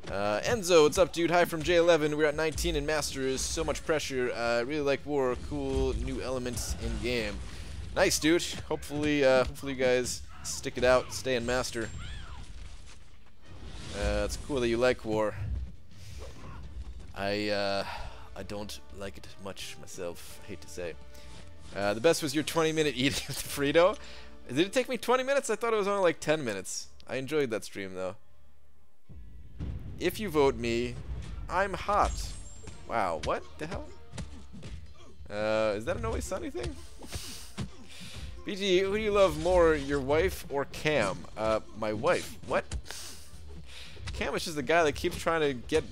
Enzo, what's up, dude? Hi from J11. We're at 19 in Masters. So much pressure. Really like war. Cool new elements in game. Nice, dude. Hopefully you guys stick it out, stay in Master. It's cool that you like war. I don't like it much myself, I hate to say. The best was your 20-minute eating of the Frito. Did it take me 20 minutes? I thought it was only like 10 minutes. I enjoyed that stream, though. If you vote me, I'm hot. Wow, what the hell? Is that an Always Sunny thing? BG, who do you love more, your wife or Cam? My wife. What? Cam is just the guy that keeps trying to get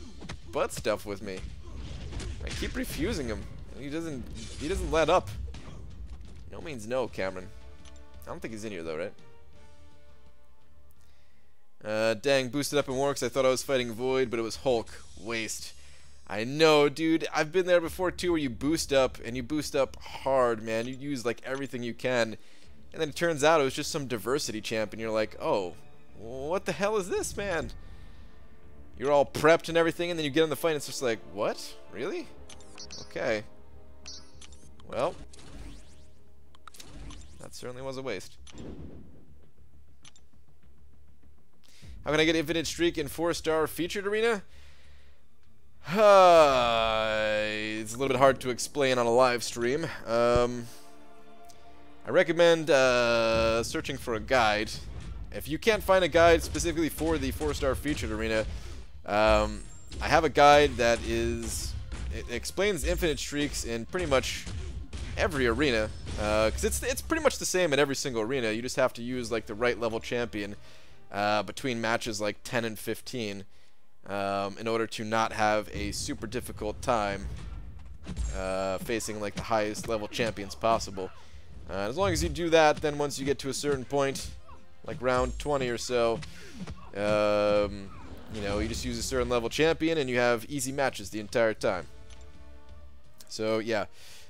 butt stuff with me. I keep refusing him. He doesn't let up. No means no, Cameron. I don't think he's in here though, right? Dang, boosted up in Works. I thought I was fighting Void, but it was Hulk. Waste. I know, dude. I've been there before too, where you boost up, and you boost up hard, man. You use like everything you can, and then it turns out it was just some diversity champ, and you're like, oh, what the hell is this, man? You're all prepped and everything, and then you get in the fight, and it's just like, what? Really? Okay. Well, that certainly was a waste. How can I get infinite streak in 4-star featured arena? It's a little bit hard to explain on a live stream. I recommend searching for a guide. If you can't find a guide specifically for the 4-star featured arena, I have a guide that it explains infinite streaks in pretty much every arena, because it's pretty much the same in every single arena. You just have to use like the right level champion between matches like 10 and 15 in order to not have a super difficult time facing like the highest level champions possible. As long as you do that, then once you get to a certain point, like round 20 or so, you know, you just use a certain level champion and you have easy matches the entire time. So yeah,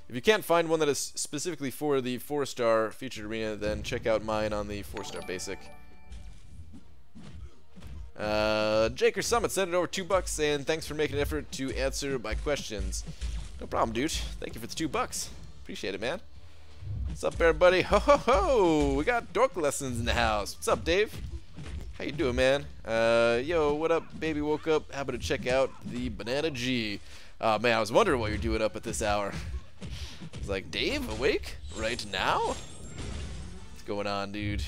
if you can't find one that is specifically for the 4-star featured arena, then check out mine on the 4-star basic. Jaker Summit sent it over $2 saying thanks for making an effort to answer my questions. No problem, dude. Thank you for the $2. Appreciate it, man. What's up, everybody? Ho ho ho! We got dork lessons in the house. What's up, Dave? How you doing, man? Yo, what up? Baby woke up. Happy to check out the Banana G. Oh man, I was wondering what you're doing up at this hour. I was like, Dave, awake right now? What's going on, dude?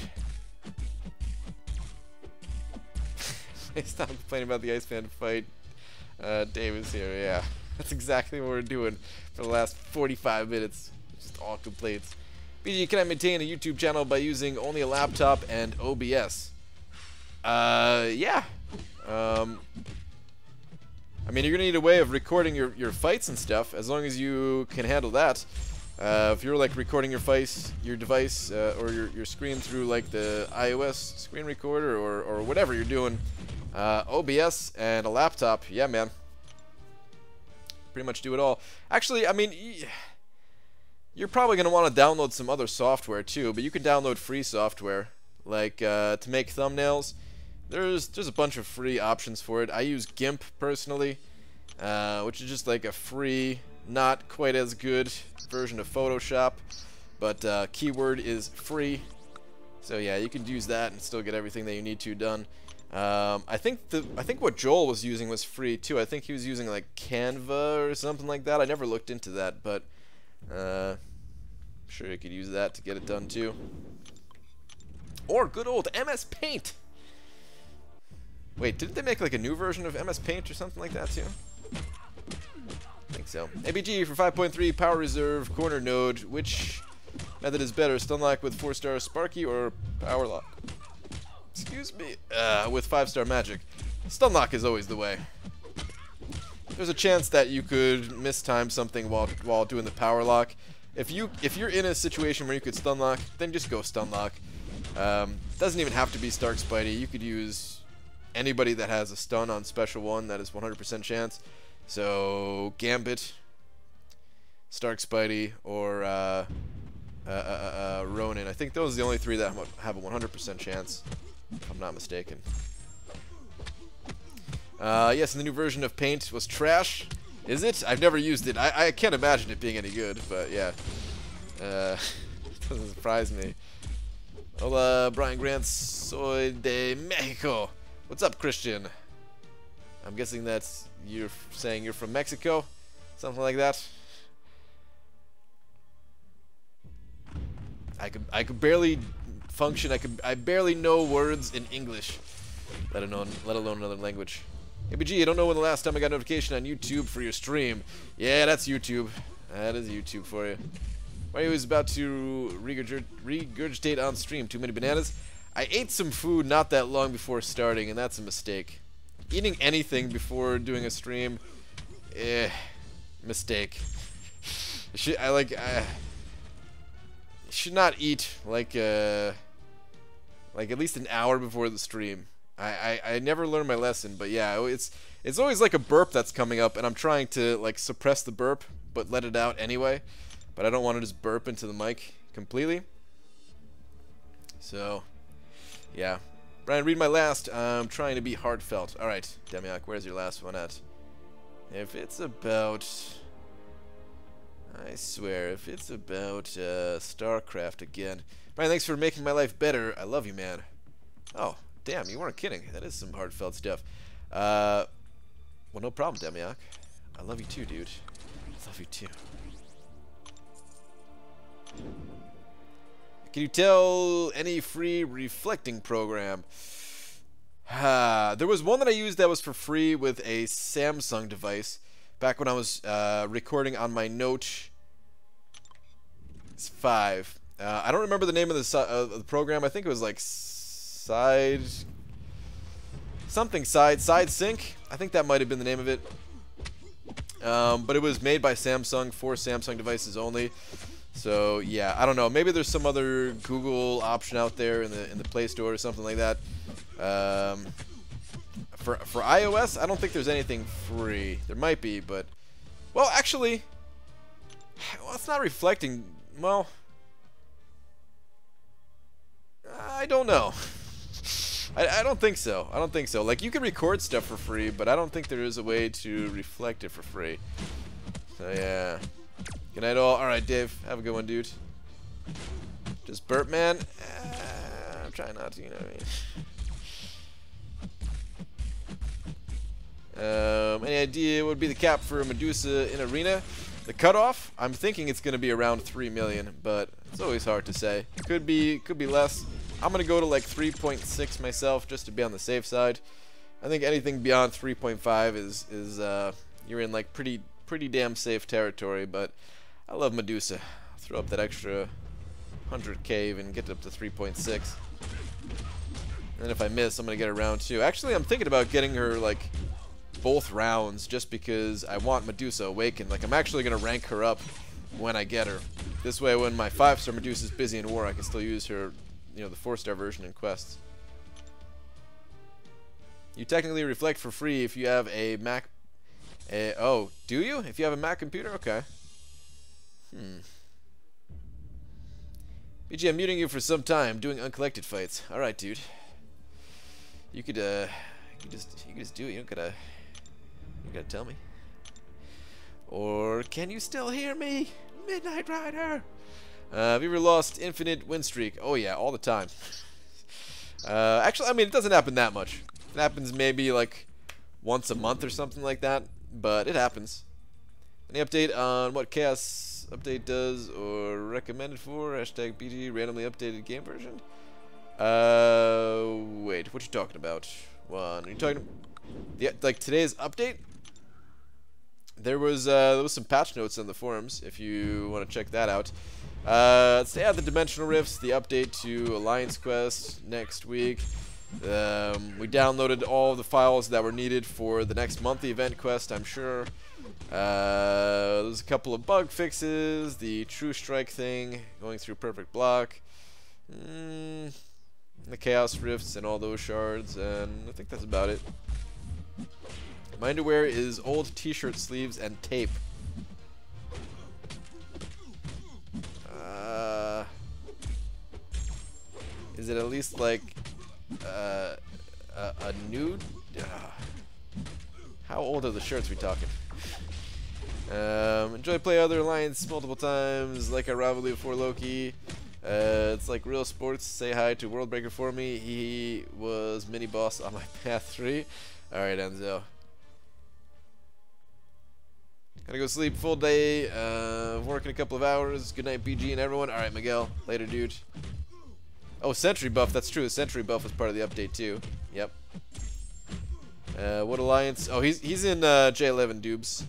Stop complaining about the Iceman fight. Dave is here, yeah. That's exactly what we're doing for the last 45 minutes. Just all complaints. BG, can I maintain a YouTube channel by using only a laptop and OBS? Yeah. I mean, you're gonna need a way of recording your fights and stuff, as long as you can handle that. If you're like recording your device, or your screen through like the iOS screen recorder or whatever you're doing, OBS and a laptop, yeah, man. Pretty much do it all. Actually, I mean, you're probably gonna want to download some other software too, but you can download free software, like to make thumbnails. There's a bunch of free options for it. I use GIMP personally, which is just like a free, not quite as good version of Photoshop, but Keyword is free. So yeah, you can use that and still get everything that you need to done. I think what Joel was using was free too. I think he was using like Canva or something like that. I never looked into that, but I'm sure you could use that to get it done too. Or good old MS Paint. Wait, didn't they make like a new version of MS Paint or something like that too? I think so. ABG for 5.3 Power Reserve Corner Node. Which method is better? Stunlock with 4-star Sparky or Power Lock? Excuse me. With 5-star Magic. Stunlock is always the way. There's a chance that you could mistime something while doing the Power Lock. If you're in a situation where you could Stunlock, then just go Stunlock. Doesn't even have to be Stark Spidey. You could use anybody that has a stun on special 1 that is 100% chance. So Gambit, Stark Spidey, or Ronin. I think those are the only 3 that have a 100% chance, if I'm not mistaken. Yes, and the new version of Paint was trash. Is it? I've never used it. I can't imagine it being any good, but yeah. Doesn't surprise me. Hola, Brian Grant, soy de Mexico. What's up, Christian? I'm guessing that's you're saying you're from Mexico, something like that. I could barely function. I barely know words in English, let alone another language. ABG, I don't know when the last time I got a notification on YouTube for your stream. Yeah, that's YouTube. That is YouTube for you. Why are you always about to regurgitate on stream? Too many bananas? I ate some food not that long before starting, and that's a mistake. Eating anything before doing a stream, mistake. Should not eat like at least an hour before the stream. I never learned my lesson, but yeah, it's always like a burp that's coming up, and I'm trying to like suppress the burp, but let it out anyway. But I don't want to just burp into the mic completely. So, yeah. Brian, read my last. I'm trying to be heartfelt. All right, Demiak, where's your last one at? If it's about, I swear, if it's about StarCraft again. Brian, thanks for making my life better. I love you, man. Oh. Damn, you weren't kidding. That is some heartfelt stuff. Well, no problem, Demiak. I love you too, dude. I love you too. Can you tell any free reflecting program? There was one that I used that was for free with a Samsung device back when I was recording on my Note 5. I don't remember the name of the program. I think it was like Side Sync. I think that might have been the name of it. But it was made by Samsung for Samsung devices only. So yeah, I don't know. Maybe there's some other Google option out there in the Play Store or something like that. For iOS, I don't think there's anything free. There might be, but well, actually, it's not reflecting. Well, I don't know. I don't think so. I don't think so. Like, you can record stuff for free, but I don't think there is a way to reflect it for free. So, yeah. Good night, all. Alright, Dave. Have a good one, dude. Just burp, man. I'm trying not to, you know what I mean? Any idea what would be the cap for Medusa in Arena? The cutoff? I'm thinking it's going to be around 3 million, but it's always hard to say. Could be less. I'm going to go to like 3.6 myself, just to be on the safe side. I think anything beyond 3.5 is you're in like pretty damn safe territory, but I love Medusa. I'll throw up that extra 100k and get up to 3.6. And then if I miss, I'm going to get a round 2. Actually, I'm thinking about getting her like both rounds just because I want Medusa awakened. Like, I'm actually going to rank her up when I get her. This way, when my 5-star Medusa is busy in war, I can still use her, you know, the 4-star version in quests. You technically reflect for free if you have a Mac. Oh, do you? If you have a Mac computer? Okay. BG, I'm muting you for some time, doing uncollected fights. Alright, dude. You could just do it. You gotta tell me. Or can you still hear me? Midnight Rider! Have you ever lost infinite win streak? Oh yeah, all the time. Actually, I mean, it doesn't happen that much. It happens maybe like once a month or something like that, but it happens. Any update on what Chaos Update does or recommended for? Hashtag BG randomly updated game version? Wait, what you talking about? One, are you talking like today's update? There was some patch notes on the forums if you want to check that out. Stay out the Dimensional Rifts, the update to Alliance Quest next week. We downloaded all the files that were needed for the next monthly event quest, I'm sure. There's a couple of bug fixes, the True Strike thing, going through Perfect Block. the Chaos Rifts and all those shards, and I think that's about it. My underwear is old t-shirt sleeves and tape. Is it at least like a nude? How old are the shirts we talking? Enjoy play other alliance multiple times, like I rivalry before Loki. It's like real sports. Say hi to Worldbreaker for me. He was mini boss on my path 3. Alright, Enzo. Gotta go sleep. Full day. Work in a couple of hours. Good night, BG and everyone. Alright, Miguel. Later, dude. Oh, Sentry buff. That's true. The Sentry buff was part of the update, too. Yep. What alliance? Oh, he's in J11, Dubes.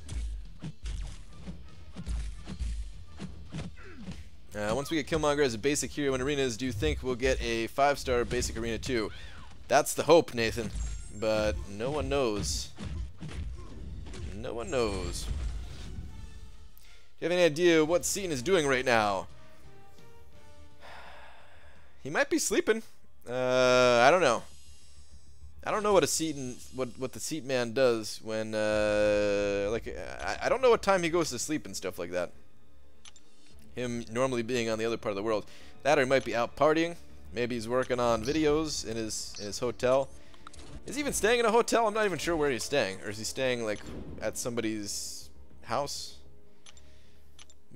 Once we get Killmonger as a basic hero in arenas, do you think we'll get a 5-star basic arena too? That's the hope, Nathan. But no one knows. No one knows. Do you have any idea what Seaton is doing right now? He might be sleeping. I don't know. I don't know what a Seaton, what the Seat Man does when, like, I don't know what time he goes to sleep and stuff like that. Him normally being on the other part of the world. That or he might be out partying. Maybe he's working on videos in his hotel. Is he even staying in a hotel? I'm not even sure where he's staying. Or is he staying like at somebody's house?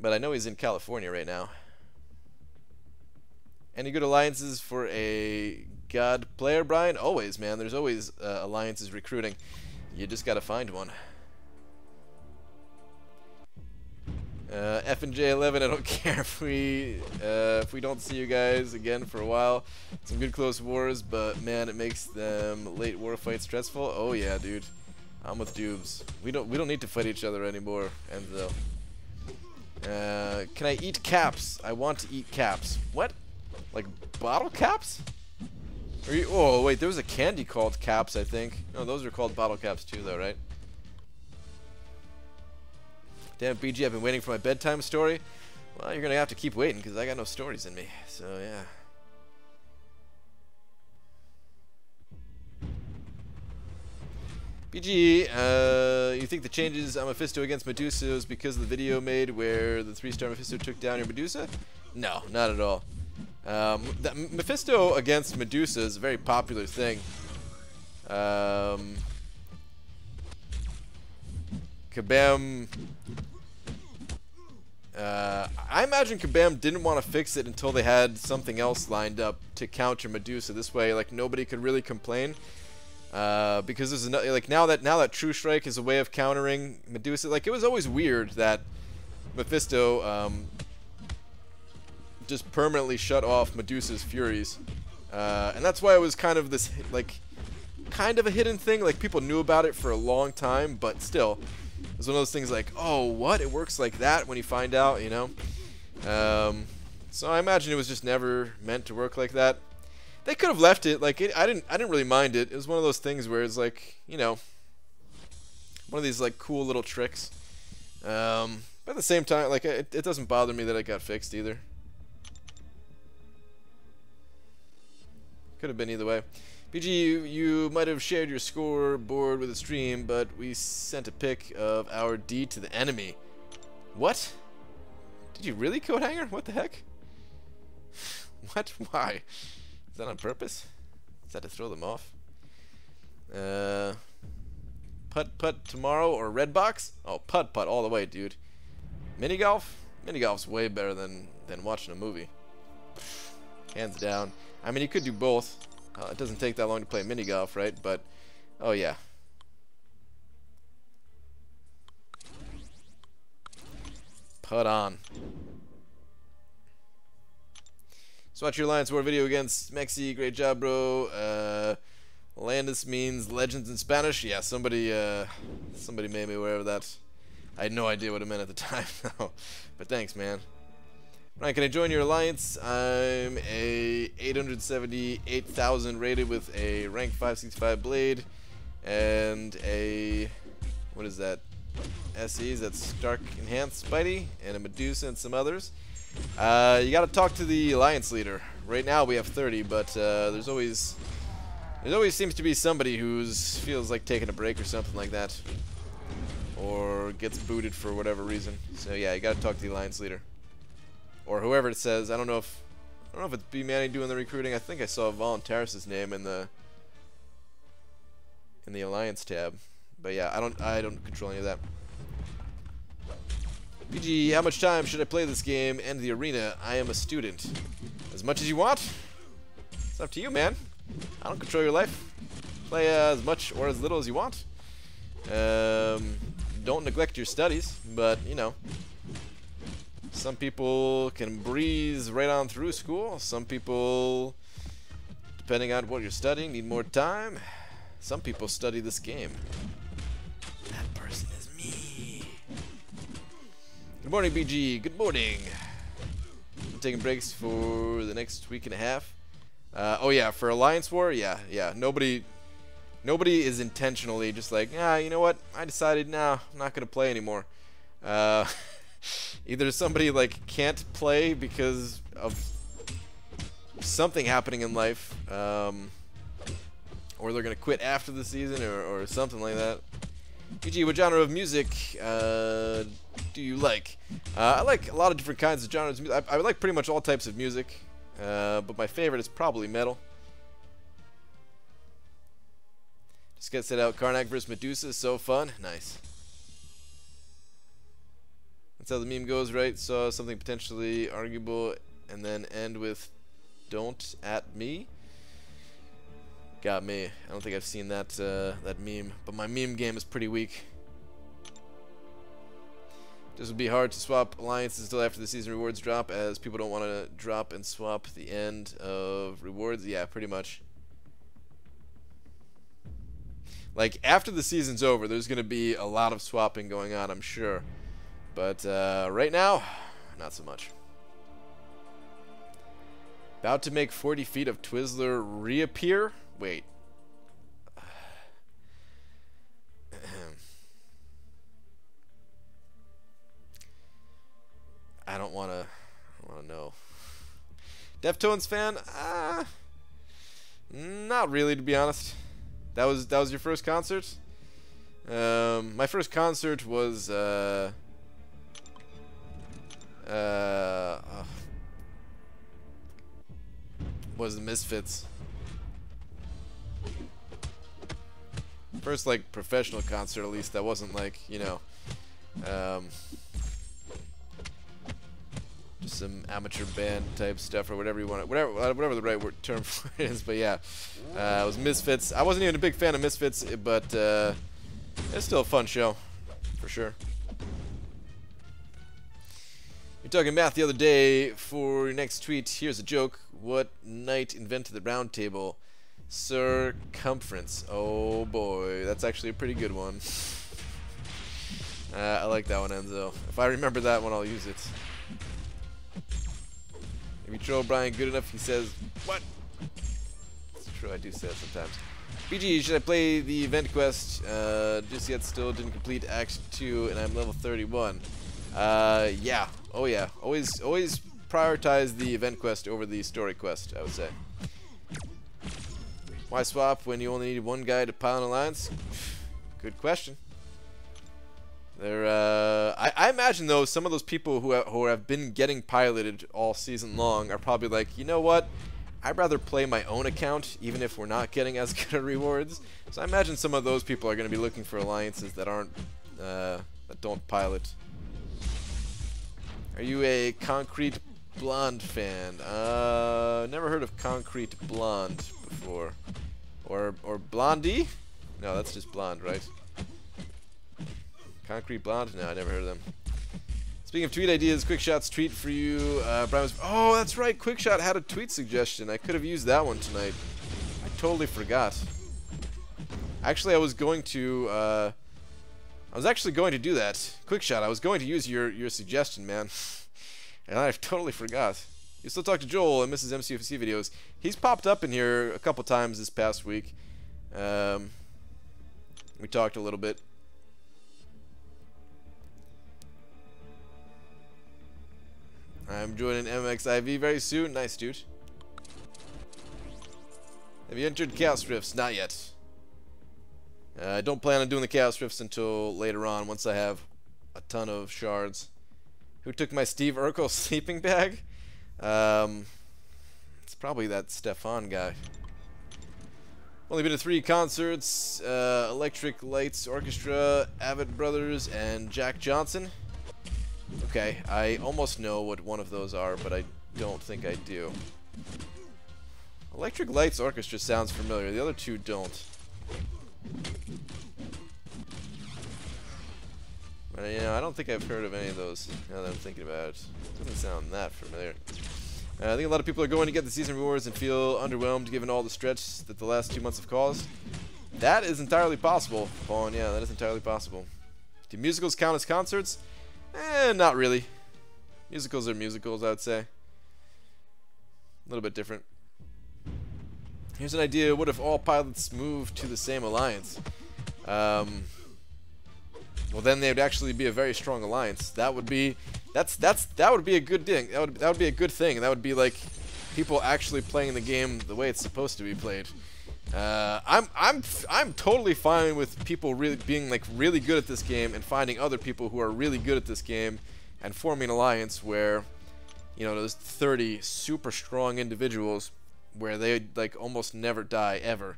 But I know he's in California right now. Any good alliances for a God player, Brian? Always, man. There's always alliances recruiting. You just gotta find one. F and J11, I don't care if we don't see you guys again for a while. Some good close wars, but man, it makes them late war fights stressful. Oh yeah, dude, I'm with Dubes. We don't need to fight each other anymore, Enzo. Can I eat caps? I want to eat caps. What? Like bottle caps? Are you? Oh wait, there was a candy called caps, I think. No, those are called bottle caps too, though, right? Damn, BG, I've been waiting for my bedtime story. Well, you're gonna have to keep waiting because I got no stories in me. So yeah. BG, you think the changes on Mephisto against Medusa is because of the video made where the 3-star Mephisto took down your Medusa? No, not at all. Mephisto against Medusa is a very popular thing. Kabam. I imagine Kabam didn't want to fix it until they had something else lined up to counter Medusa. This way, like, nobody could really complain. Because there's like now that True Strike is a way of countering Medusa. Like, it was always weird that Mephisto just permanently shut off Medusa's furies, and that's why it was kind of this kind of a hidden thing. Like, people knew about it for a long time, but still. It was one of those things like, oh, what? It works like that when you find out, you know? So I imagine it was just never meant to work like that. They could have left it. Like, I didn't really mind it. It was one of those things where it's like, you know, one of these, like, cool little tricks. But at the same time, like, it doesn't bother me that it got fixed either. Could have been either way. BG, you might have shared your scoreboard with the stream, but we sent a pic of our D to the enemy. What? Did you really, Coathanger? What the heck? What? Why? Is that on purpose? Is that to throw them off? Putt tomorrow or red box? Oh, putt all the way, dude. Mini golf? Mini golf's way better than watching a movie. Hands down. I mean, you could do both. It doesn't take that long to play mini golf, right? But, oh yeah. Putt on. So watch your Alliance War video against Mexi. Great job, bro. Landis means legends in Spanish. Yeah, somebody made me aware of that. I had no idea what it meant at the time, though. But thanks, man. Right, can I join your alliance? I'm a 878,000 rated with a rank 565 blade and a, what is that? SEs, that's Stark Enhanced Spidey, and a Medusa and some others. You gotta talk to the alliance leader. Right now we have 30, but there's always seems to be somebody who feels like taking a break or something like that, or gets booted for whatever reason. So yeah, you gotta talk to the alliance leader, or whoever it says. I don't know if it's B Manny doing the recruiting. I think I saw Voluntaris' name in the alliance tab, but yeah, I don't control any of that. BG, how much time should I play this game and the arena? I am a student. As much as you want. It's up to you, man. I don't control your life. Play as much or as little as you want. Don't neglect your studies, but you know, some people can breeze right on through school. Some people, depending on what you're studying, need more time. Some people study this game. That person is me. Good morning, BG. Good morning. I'm taking breaks for the next week and a half. Oh yeah, for Alliance War, yeah. Nobody is intentionally just like, you know what? I decided, I'm not gonna play anymore. Either somebody like can't play because of something happening in life, or they're gonna quit after the season, or something like that. BG, what genre of music do you like? I like a lot of different kinds of genres of music. I like pretty much all types of music, but my favorite is probably metal. Just get set out. Karnak vs Medusa is so fun. Nice. That's how the meme goes, right? Saw something potentially arguable and then end with "don't at me." Got me. I don't think I've seen that that meme, but my meme game is pretty weak. This would be hard to swap alliances until after the season rewards drop, as people don't want to drop and swap the end of rewards. Yeah, pretty much. Like, after the season's over, there's going to be a lot of swapping going on, I'm sure. But right now, not so much. About to make 40 feet of Twizzler reappear? Wait. I don't want to know. Deftones fan? Not really, to be honest. That was your first concert? My first concert was the Misfits. First, like, professional concert, at least. That wasn't like, you know, just some amateur band type stuff or whatever you want, whatever the right term for it is. But yeah, it was Misfits. I wasn't even a big fan of Misfits, but it's still a fun show, for sure. You're talking math the other day for your next tweet. Here's a joke. What knight invented the round table? Circumference. Oh boy, that's actually a pretty good one. I like that one, Enzo. If I remember that one, I'll use it. If you troll Brian good enough, he says, "What?" It's true, I do say that sometimes. BG, should I play the event quest? Just yet still didn't complete Act 2, and I'm level 31. Yeah. Oh yeah. Always prioritize the event quest over the story quest, I would say. Why swap when you only need one guy to pile an alliance? Good question. I imagine though some of those people who have been getting piloted all season long are probably like, you know what? I'd rather play my own account even if we're not getting as good at rewards. So I imagine some of those people are going to be looking for alliances that aren't that don't pilot. Are you a Concrete Blonde fan? Never heard of Concrete Blonde before. Or Blondie? No, that's just blonde, right? Concrete Blonde? No, I never heard of them. Speaking of tweet ideas, Quickshot's tweet for you. Brian was, oh, that's right. Quickshot had a tweet suggestion. I could have used that one tonight. I totally forgot. Actually, I was actually going to do that. Quickshot, I was going to use your suggestion, man. And I totally forgot. You still talk to Joel and Mrs. MCFC videos. He's popped up in here a couple times this past week. We talked a little bit. I'm joining MXIV very soon. Nice, dude. Have you entered Chaos Rifts? Not yet. I don't plan on doing the Chaos Rifts until later on, once I have a ton of shards. Who took my Steve Urkel sleeping bag? It's probably that Stefan guy. Only been to 3 concerts, Electric Lights Orchestra, Avid Brothers, and Jack Johnson. Okay, I almost know what one of those are, but I don't think I do. Electric Lights Orchestra sounds familiar, the other 2 don't. But, you know, I don't think I've heard of any of those, now that I'm thinking about it. Doesn't sound that familiar. I think a lot of people are going to get the season rewards and feel underwhelmed given all the stretch that the last 2 months have caused. That is entirely possible, Paul, yeah, that is entirely possible. Do musicals count as concerts? Not really. Musicals are musicals, I would say. A little bit different. Here's an idea, what if all pilots move to the same alliance? Well, then they would actually be a very strong alliance. That would be that would be a good thing. That would be a good thing. That would be like people actually playing the game the way it's supposed to be played. I'm totally fine with people really being like really good at this game and finding other people who are really good at this game and forming an alliance where, you know, there's 30 super strong individuals where they like almost never die ever.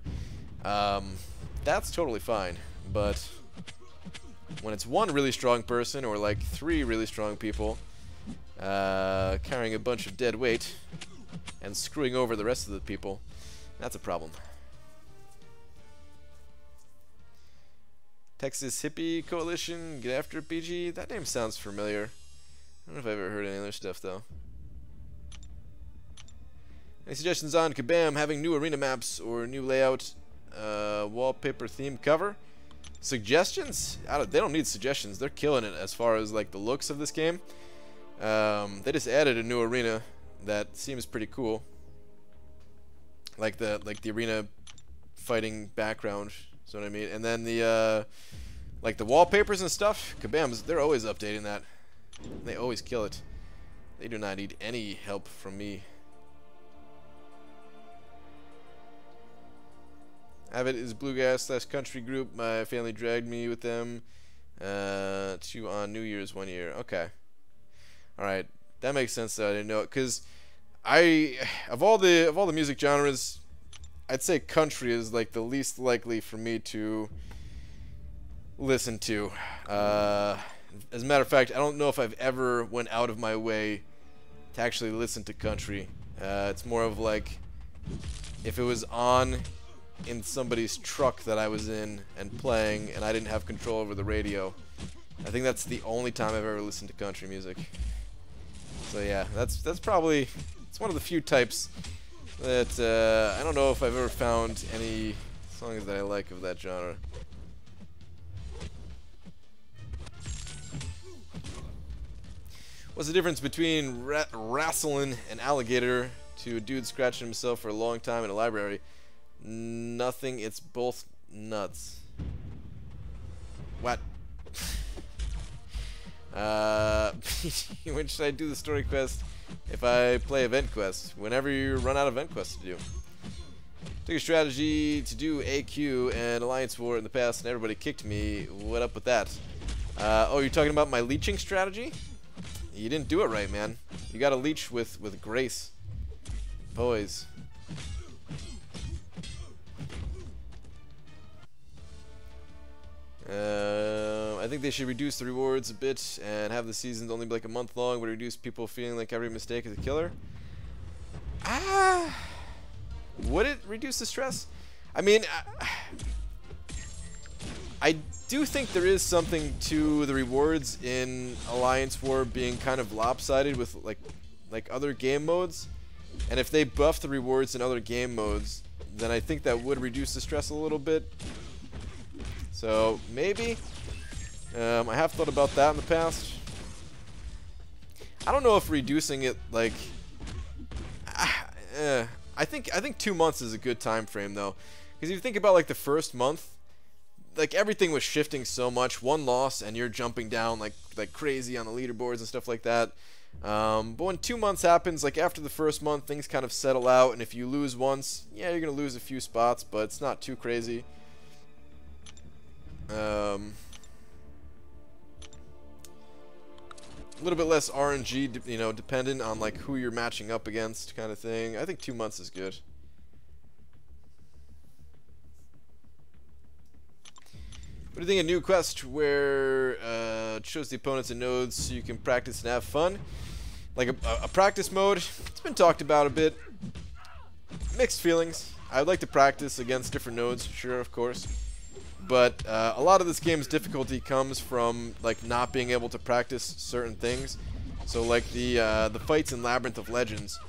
That's totally fine, but when it's one really strong person or like 3 really strong people carrying a bunch of dead weight and screwing over the rest of the people, that's a problem. Texas Hippie Coalition, Get After it, PG. That name sounds familiar. I don't know if I've ever heard any other stuff though. Any suggestions on Kabam having new arena maps or new layout, wallpaper theme cover? Suggestions? They don't need suggestions. They're killing it as far as like the looks of this game. They just added a new arena that seems pretty cool. Like the arena fighting background. So what I mean. And then the like the wallpapers and stuff. Kabam's, they're always updating that. They always kill it. They do not need any help from me. Avid is bluegrass / country group. My family dragged me with them to on New Year's one year. Okay, all right, that makes sense. That I didn't know it because of all the music genres, I'd say country is like the least likely for me to listen to. As a matter of fact, I don't know if I've ever went out of my way to actually listen to country. It's more of like if it was on in somebody's truck that I was in and playing and I didn't have control over the radio. I think that's the only time I've ever listened to country music. So yeah, that's probably, it's one of the few types that I don't know if I've ever found any songs that I like of that genre. What's the difference between wrestling an alligator to a dude scratching himself for a long time in a library? Nothing, it's both nuts. What? When should I do the story quest if I play event quest? Whenever you run out of event quests to do. Took a strategy to do AQ and Alliance War in the past and everybody kicked me. What up with that? Oh, you're talking about my leeching strategy? You didn't do it right, man. You gotta leech with grace. Boys. I think they should reduce the rewards a bit and have the seasons only be like a month long, but reduce people feeling like every mistake is a killer. Would it reduce the stress? I mean, I do think there is something to the rewards in Alliance War being kind of lopsided with like other game modes, and if they buff the rewards in other game modes, then I think that would reduce the stress a little bit. So maybe I have thought about that in the past. I don't know if reducing it like I think 2 months is a good time frame though, because if you think about like the first month, like everything was shifting so much. One loss and you're jumping down like crazy on the leaderboards and stuff like that. But when 2 months happens, like after the first month, things kind of settle out, and if you lose once, yeah, you're gonna lose a few spots, but it's not too crazy. A little bit less RNG, you know, dependent on like who you're matching up against, kind of thing. I think 2 months is good. What do you think of new quest where it shows the opponents and nodes so you can practice and have fun? Like a practice mode, it's been talked about a bit. Mixed feelings. I would like to practice against different nodes, sure, of course. But a lot of this game's difficulty comes from like not being able to practice certain things. So like the fights in Labyrinth of Legends,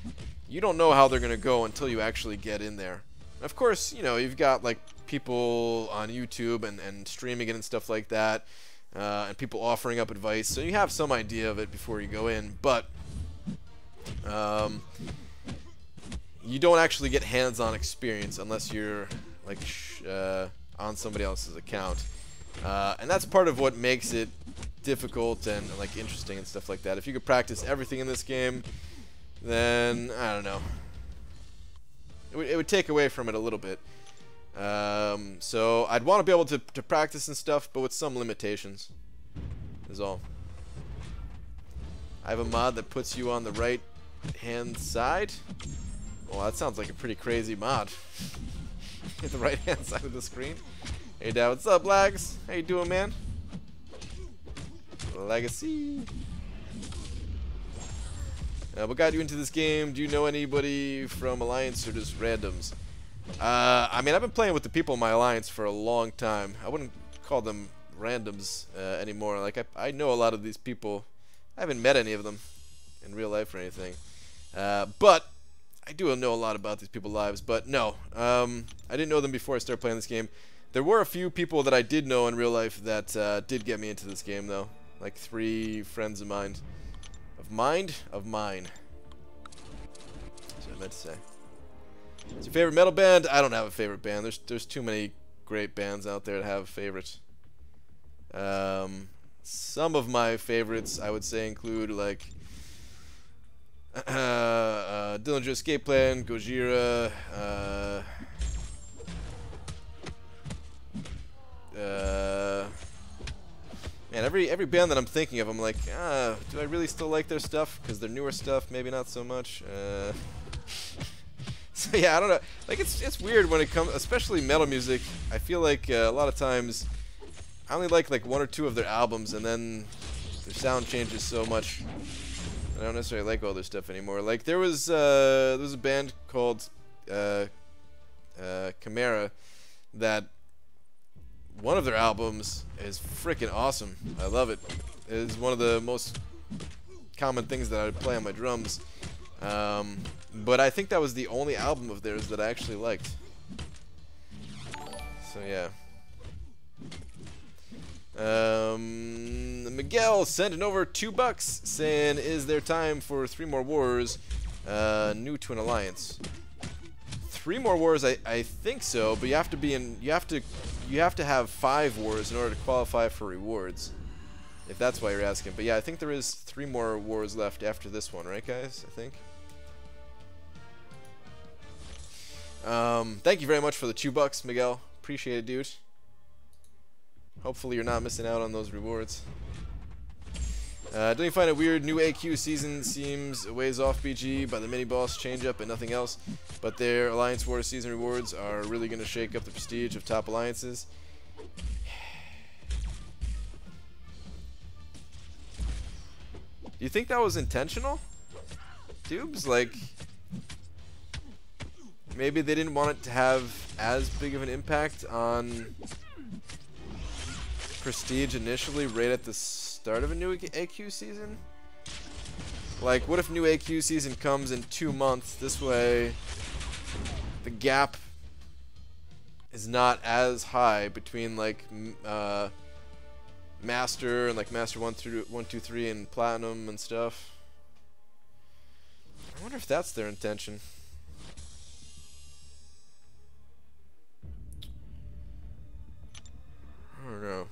you don't know how they're gonna go until you actually get in there. And of course, you know, you've got like people on YouTube and streaming it and stuff like that, and people offering up advice, so you have some idea of it before you go in, but you don't actually get hands-on experience unless you're like on somebody else's account, and that's part of what makes it difficult and like interesting and stuff like that. If you could practice everything in this game, then I don't know, it would take away from it a little bit. So I'd want to be able to practice and stuff, but with some limitations is all. I have a mod that puts you on the right hand side. Well, that sounds like a pretty crazy mod. Hit the right hand side of the screen. Hey Dad, what's up, Lags? How you doing, man? Legacy. What got you into this game? Do you know anybody from Alliance or just randoms? I mean, I've been playing with the people in my alliance for a long time. I wouldn't call them randoms anymore. Like, I know a lot of these people. I haven't met any of them in real life or anything. But I do know a lot about these people's lives. But no, I didn't know them before I started playing this game. There were a few people that I did know in real life that did get me into this game, though. Like 3 friends of mine. Of mine? Of mine. That's what I meant to say. What's your favorite metal band? I don't have a favorite band. There's too many great bands out there to have favorites. Some of my favorites I would say include like Dillinger Escape Plan, Gojira, man, every band that I'm thinking of, I'm like, do I really still like their stuff? Because their newer stuff, maybe not so much. So yeah, I don't know. Like it's weird when it comes, especially metal music. I feel like a lot of times I only like 1 or 2 of their albums, and then their sound changes so much. I don't necessarily like all their stuff anymore. Like there was a band called Chimera that one of their albums is freaking awesome. I love it. It is one of the most common things that I would play on my drums. But I think that was the only album of theirs that I actually liked. So yeah. Miguel sending over $2 saying, "Is there time for 3 more wars? New to an alliance." 3 more wars, I think so, but you have to be in. You have to have 5 wars in order to qualify for rewards. If that's why you're asking. But yeah, I think there is 3 more wars left after this one, right, guys? I think. Thank you very much for the $2, Miguel. Appreciate it, dude. Hopefully you're not missing out on those rewards. Don't you find it weird? New AQ season seems a ways off BG by the mini-boss change-up and nothing else, but their Alliance War season rewards are really going to shake up the prestige of top alliances. Do you think that was intentional? Dubes, like, maybe they didn't want it to have as big of an impact on prestige initially, right at the start of a new AQ season? Like, what if new AQ season comes in 2 months? This way, the gap is not as high between like Master and like Master 1 through 1, 2, 3 and Platinum and stuff. I wonder if that's their intention. I don't know.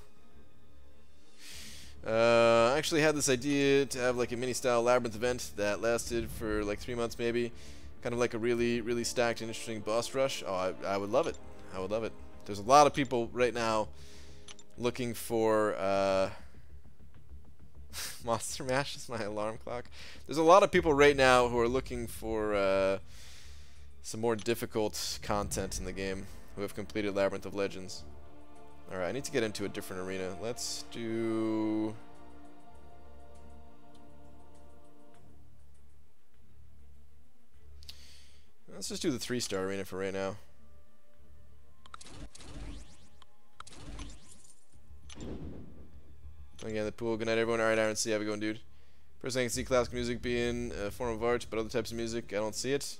I actually had this idea to have like a mini-style labyrinth event that lasted for like 3 months maybe. Kind of like a really, really stacked and interesting boss rush. Oh, I would love it. I would love it. There's a lot of people right now looking for... Monster Mash is my alarm clock. There's a lot of people right now who are looking for some more difficult content in the game, who have completed Labyrinth of Legends. Alright, I need to get into a different arena. Let's do... Let's just do the 3-star arena for right now. Again, the pool. Good night, everyone. Alright, Iron C, how we going, dude? Personally, I can see classical music being a form of art, but other types of music, I don't see it.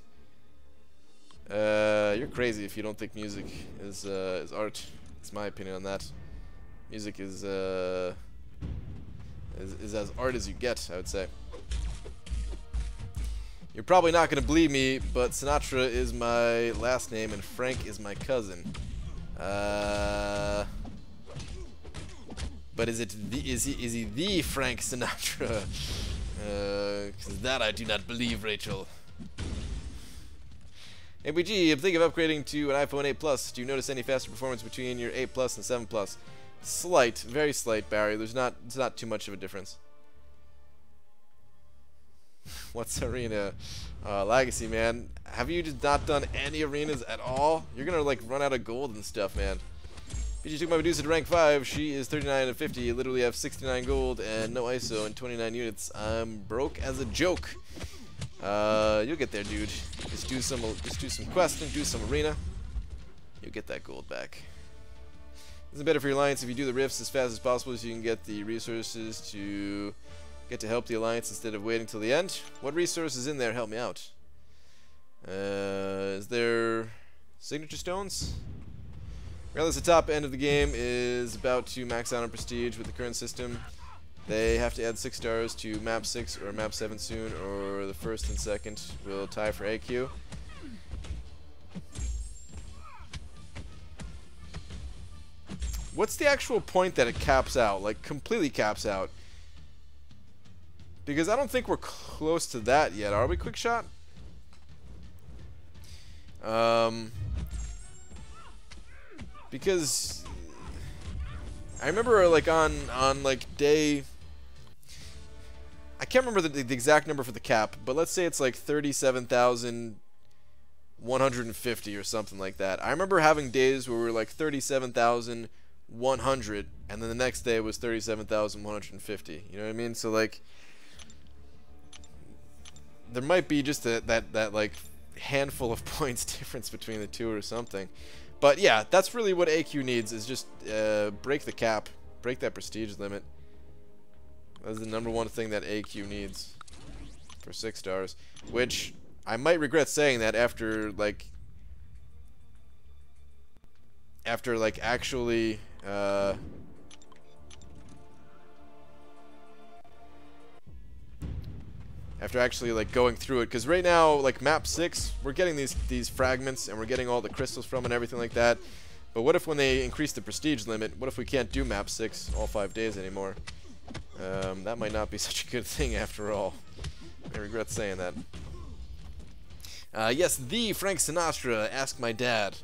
You're crazy if you don't think music is art. It's my opinion on that. Music is as art as you get, I would say. You're probably not going to believe me, but Sinatra is my last name and Frank is my cousin. But is he the Frank Sinatra? 'Cause that I do not believe, Rachel. ABG, I'm thinking of upgrading to an iPhone 8 Plus. Do you notice any faster performance between your 8 Plus and 7 Plus? Slight, very slight, Barry. It's not too much of a difference. What's arena? Legacy, man. Have you just not done any arenas at all? You're gonna like run out of gold and stuff, man. BG took my Medusa to rank 5. She is 39 and 50. You literally have 69 gold and no ISO and 29 units. I'm broke as a joke. You'll get there, dude. Just do some questing, do some arena. You'll get that gold back. Isn't it better for your alliance if you do the rifts as fast as possible so you can get the resources to get to help the alliance instead of waiting till the end? What resources in there help me out? Is there signature stones? Regardless, the top end of the game is about to max out on prestige with the current system. They have to add 6 stars to map 6 or map 7 soon, or the first and second will tie for AQ. What's the actual point that it caps out? Like, completely caps out? Because I don't think we're close to that yet. Are we, Quick Shot? Because I remember like on like day, I can't remember the exact number for the cap, but let's say it's like 37,150 or something like that. I remember having days where we were like 37,100 and then the next day was 37,150. You know what I mean? So like there might be just that like handful of points difference between the two or something. But yeah, that's really what AQ needs, is just break the cap, break that prestige limit. That's the number 1 thing that AQ needs for 6 stars, which I might regret saying that after actually like going through it, because right now like map 6 we're getting these fragments and we're getting all the crystals from and everything like that, but what if when they increase the prestige limit, what if we can't do map 6 all 5 days anymore? That might not be such a good thing after all. I regret saying that. Yes, the Frank Sinatra, ask my dad.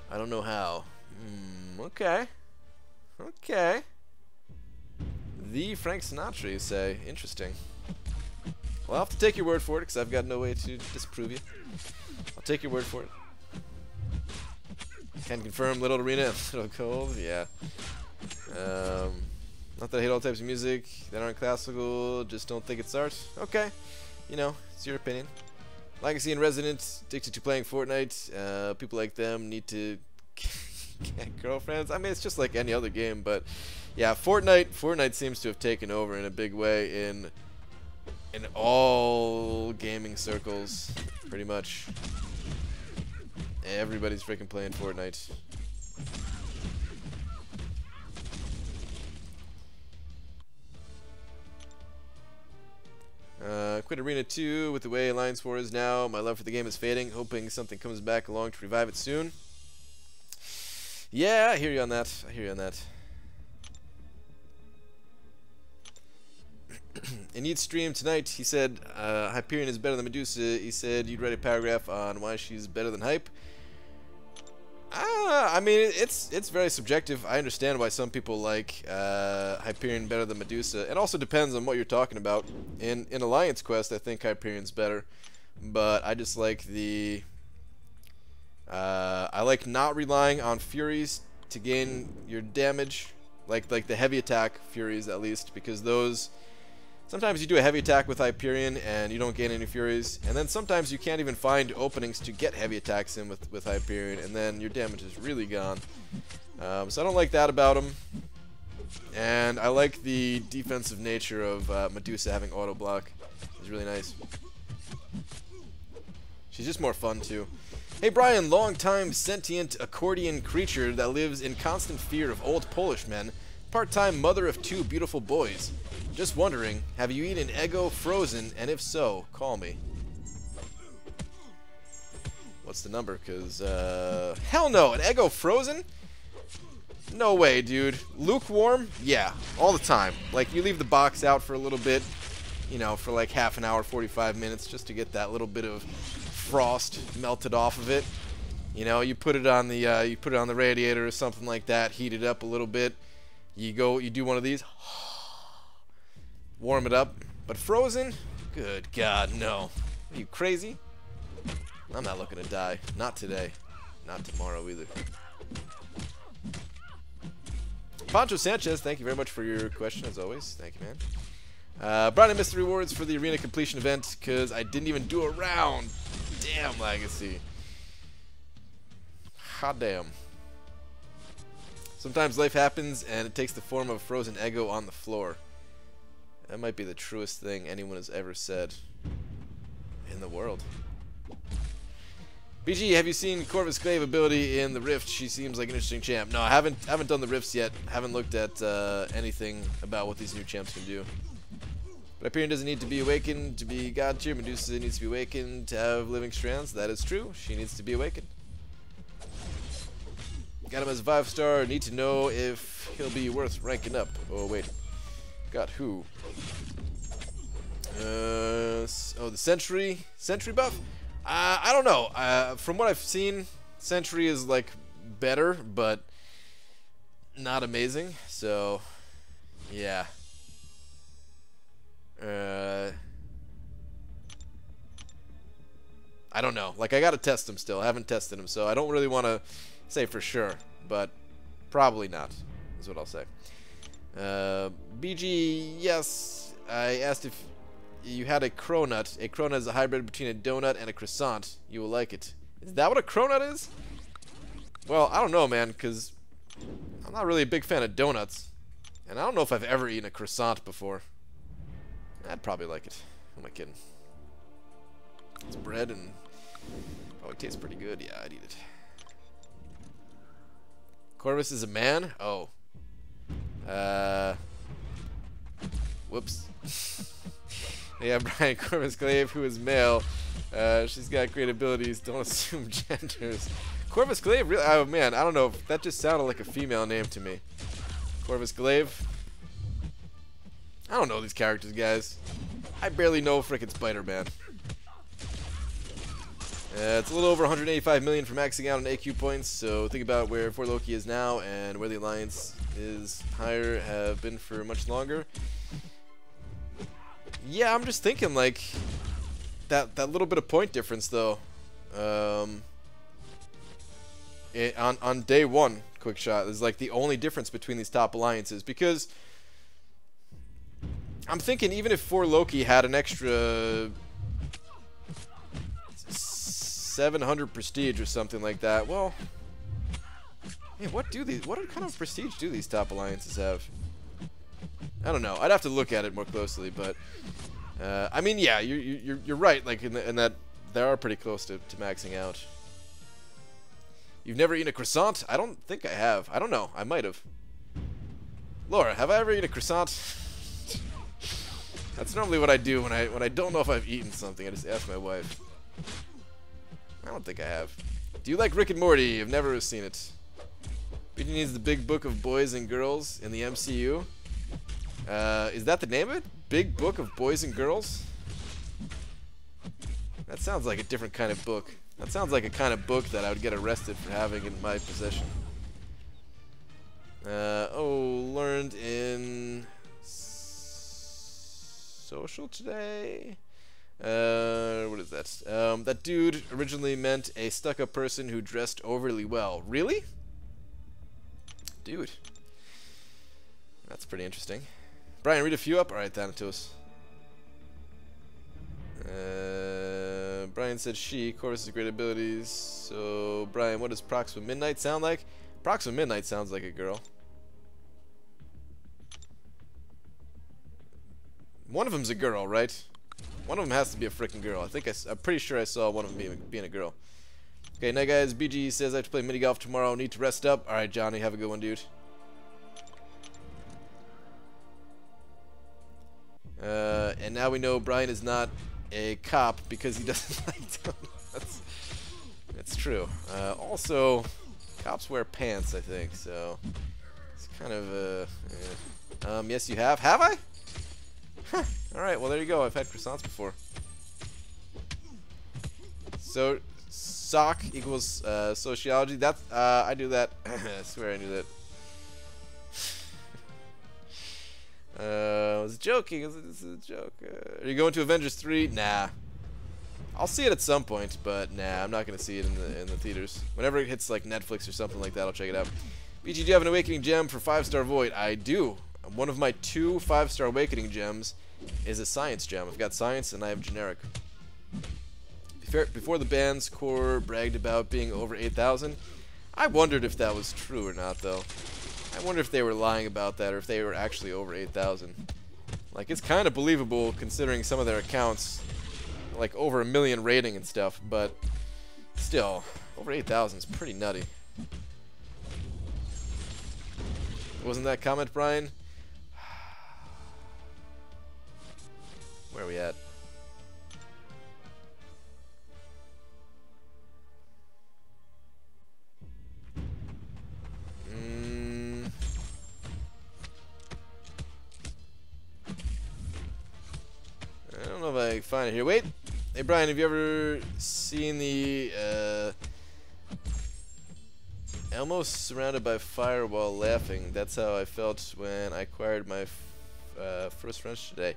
I don't know how. Okay, the Frank Sinatra, you say? Interesting. Well, I'll have to take your word for it, because I've got no way to disprove you. I'll take your word for it. Can confirm, Little Arena, Little Cold, yeah. Not that I hate all types of music that aren't classical, just don't think it's art. Okay, you know, it's your opinion. Legacy and Resident, addicted to playing Fortnite. People like them need to get girlfriends. I mean, it's just like any other game, but yeah, Fortnite seems to have taken over in a big way in all gaming circles, pretty much. Everybody's freaking playing Fortnite. Quit Arena 2 with the way Alliance War is now. My love for the game is fading, hoping something comes back along to revive it soon. Yeah, I hear you on that. in each stream tonight, he said Hyperion is better than Medusa. He said you'd write a paragraph on why she's better than Hype. I mean, it's very subjective. I understand why some people like Hyperion better than Medusa. It also depends on what you're talking about. In Alliance Quest, I think Hyperion's better, but I just like the I like not relying on Furies to gain your damage, like the heavy attack Furies at least, because those sometimes you do a heavy attack with Hyperion and you don't gain any Furies, and then sometimes you can't even find openings to get heavy attacks in with Hyperion, and then your damage is really gone. So I don't like that about him, and I like the defensive nature of Medusa having auto block. It's really nice. She's just more fun too. Hey Brian, long-time sentient accordion creature that lives in constant fear of old Polish men, part-time mother of 2 beautiful boys. Just wondering, have you eaten Eggo frozen, and if so, call me. What's the number? Cause hell no, an Eggo frozen? No way, dude. Lukewarm? Yeah, all the time. Like, you leave the box out for a little bit, you know, for like half an hour, 45 minutes, just to get that little bit of frost melted off of it. You know, you put it on the radiator or something like that, heat it up a little bit. You do one of these, warm it up. But frozen? Good God, no. Are you crazy? I'm not looking to die. Not today. Not tomorrow either. Pancho Sanchez, thank you very much for your question as always. Thank you, man. Brian, I missed the rewards for the arena completion event because I didn't even do a round. Damn, Legacy. Hot damn. Sometimes life happens and it takes the form of a frozen Eggo on the floor. That might be the truest thing anyone has ever said in the world. BG, have you seen Corvus Glaive ability in the Rift? She seems like an interesting champ. No, I haven't done the Rifts yet. Haven't looked at anything about what these new champs can do. But Hyperion doesn't need to be awakened to be God tier. Medusa needs to be awakened to have living strands. That is true. She needs to be awakened. Got him as a 5-star. Need to know if he'll be worth ranking up. Oh wait, got who? Oh, the Sentry buff. I don't know. From what I've seen, Sentry is like better, but not amazing. So, yeah. I don't know. Like, I gotta test him still. I haven't tested him, so I don't really want to say for sure, but probably not, is what I'll say. BG, yes. I asked if you had a cronut. A cronut is a hybrid between a donut and a croissant. You will like it. Is that what a cronut is? Well, I don't know, man, because I'm not really a big fan of donuts. And I don't know if I've ever eaten a croissant before. I'd probably like it. Who am I kidding? It's bread and probably tastes pretty good. Yeah, I'd eat it. Corvus is a man? Oh. Whoops. Yeah, Brian, Corvus Glaive, who is male. She's got great abilities. Don't assume genders. Corvus Glaive? Really? Oh, man, I don't know. That just sounded like a female name to me. Corvus Glaive. I don't know these characters, guys. I barely know frickin' Spider-Man. It's a little over 185 million for maxing out on AQ points, so think about where For Loki is now and where the Alliance is higher, have been for much longer. Yeah, I'm just thinking, like, that little bit of point difference, though. On day one, quick shot, is like the only difference between these top alliances, because I'm thinking even if For Loki had an extra 700 prestige or something like that, well, man, what kind of prestige do these top alliances have? I don't know. I'd have to look at it more closely, but I mean, yeah, you're right. Like in that they are pretty close to maxing out. You've never eaten a croissant? I don't think I have. I don't know. I might have. Laura, have I ever eaten a croissant? That's normally what I do when I don't know if I've eaten something. I just ask my wife. I don't think I have. Do you like Rick and Morty? I've never seen it. BG needs the big book of boys and girls in the MCU. Is that the name of it? big book of boys and girls? That sounds like a different kind of book. That sounds like a kind of book that I would get arrested for having in my possession. Oh, learned in social today? What is that? That dude originally meant a stuck-up person who dressed overly well. Really? Dude. That's pretty interesting. Brian, read a few up? Alright, Thanatos. Brian said she. Corvus has great abilities. So, Brian, what does Proxima Midnight sound like? Proxima Midnight sounds like a girl. One of them's a girl, right? One of them has to be a freaking girl. I'm pretty sure I saw one of them being a girl. Okay, night guys. BG says I have to play mini golf tomorrow. Need to rest up. Alright, Johnny, have a good one, dude. And now we know Brian is not a cop because he doesn't like donuts. That's true. Also, cops wear pants, I think, so it's kind of yes, you have. Have I? Huh. Alright, well, there you go. I've had croissants before. So, sock equals sociology. That's, I do that. I swear I knew that. I was joking. This is a joke. Are you going to Avengers 3? Nah. I'll see it at some point, but nah, I'm not gonna see it in the theaters. Whenever it hits like Netflix or something like that, I'll check it out. BG, do you have an awakening gem for 5-star Void? I do. One of my 2 5-star awakening gems is a science gem. I've got science and I have generic. Before the band's core bragged about being over 8,000, I wondered if that was true or not, though. I wonder if they were lying about that or if they were actually over 8,000. Like, it's kind of believable considering some of their accounts, like over 1 million rating and stuff, but still, over 8,000 is pretty nutty. Wasn't that comment, Brian? Where are we at? I don't know if I can find it here. Wait! Hey Brian, have you ever seen the almost surrounded by fire while laughing? That's how I felt when I acquired my first wrench today.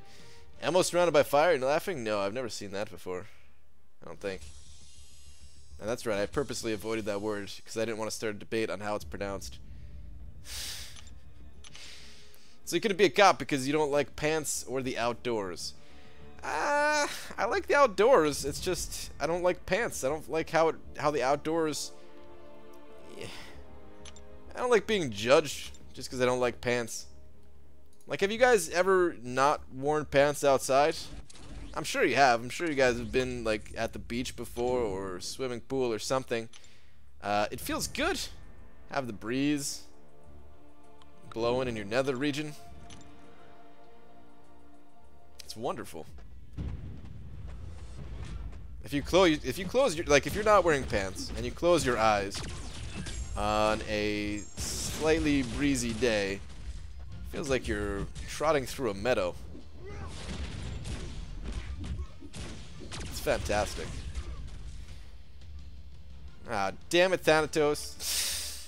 Almost surrounded by fire and laughing? No, I've never seen that before. I don't think. And that's right, I purposely avoided that word because I didn't want to start a debate on how it's pronounced. So you couldn't be a cop because you don't like pants or the outdoors. I like the outdoors. It's just I don't like pants. I don't like how the outdoors. Yeah. I don't like being judged just because I don't like pants. Like, have you guys ever not worn pants outside? I'm sure you have. I'm sure you guys have been like at the beach before or swimming pool or something. It feels good. Have the breeze blowing in your nether region. It's wonderful. If you close your, like, if you're not wearing pants and you close your eyes on a slightly breezy day, feels like you're trotting through a meadow. It's fantastic. Ah, damn it, Thanatos.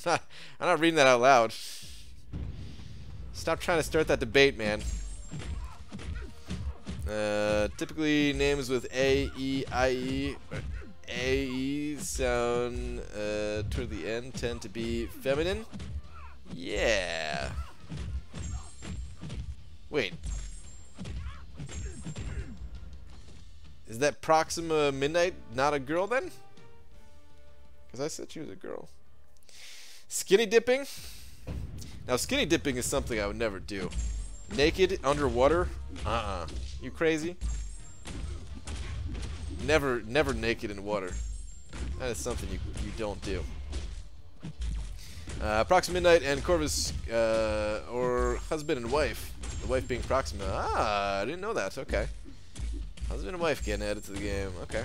I'm not reading that out loud. Stop trying to start that debate, man. Typically names with A, E, I, E, or A, E sound toward the end tend to be feminine. Yeah. Wait. Is that Proxima Midnight not a girl then? Because I said she was a girl. Skinny dipping? Now skinny dipping is something I would never do. Naked underwater? You crazy? Never naked in water. That is something you don't do. Proxima Midnight and Corvus, or husband and wife. The wife being Proxima. Ah, I didn't know that. Okay. Husband and wife getting added to the game. Okay.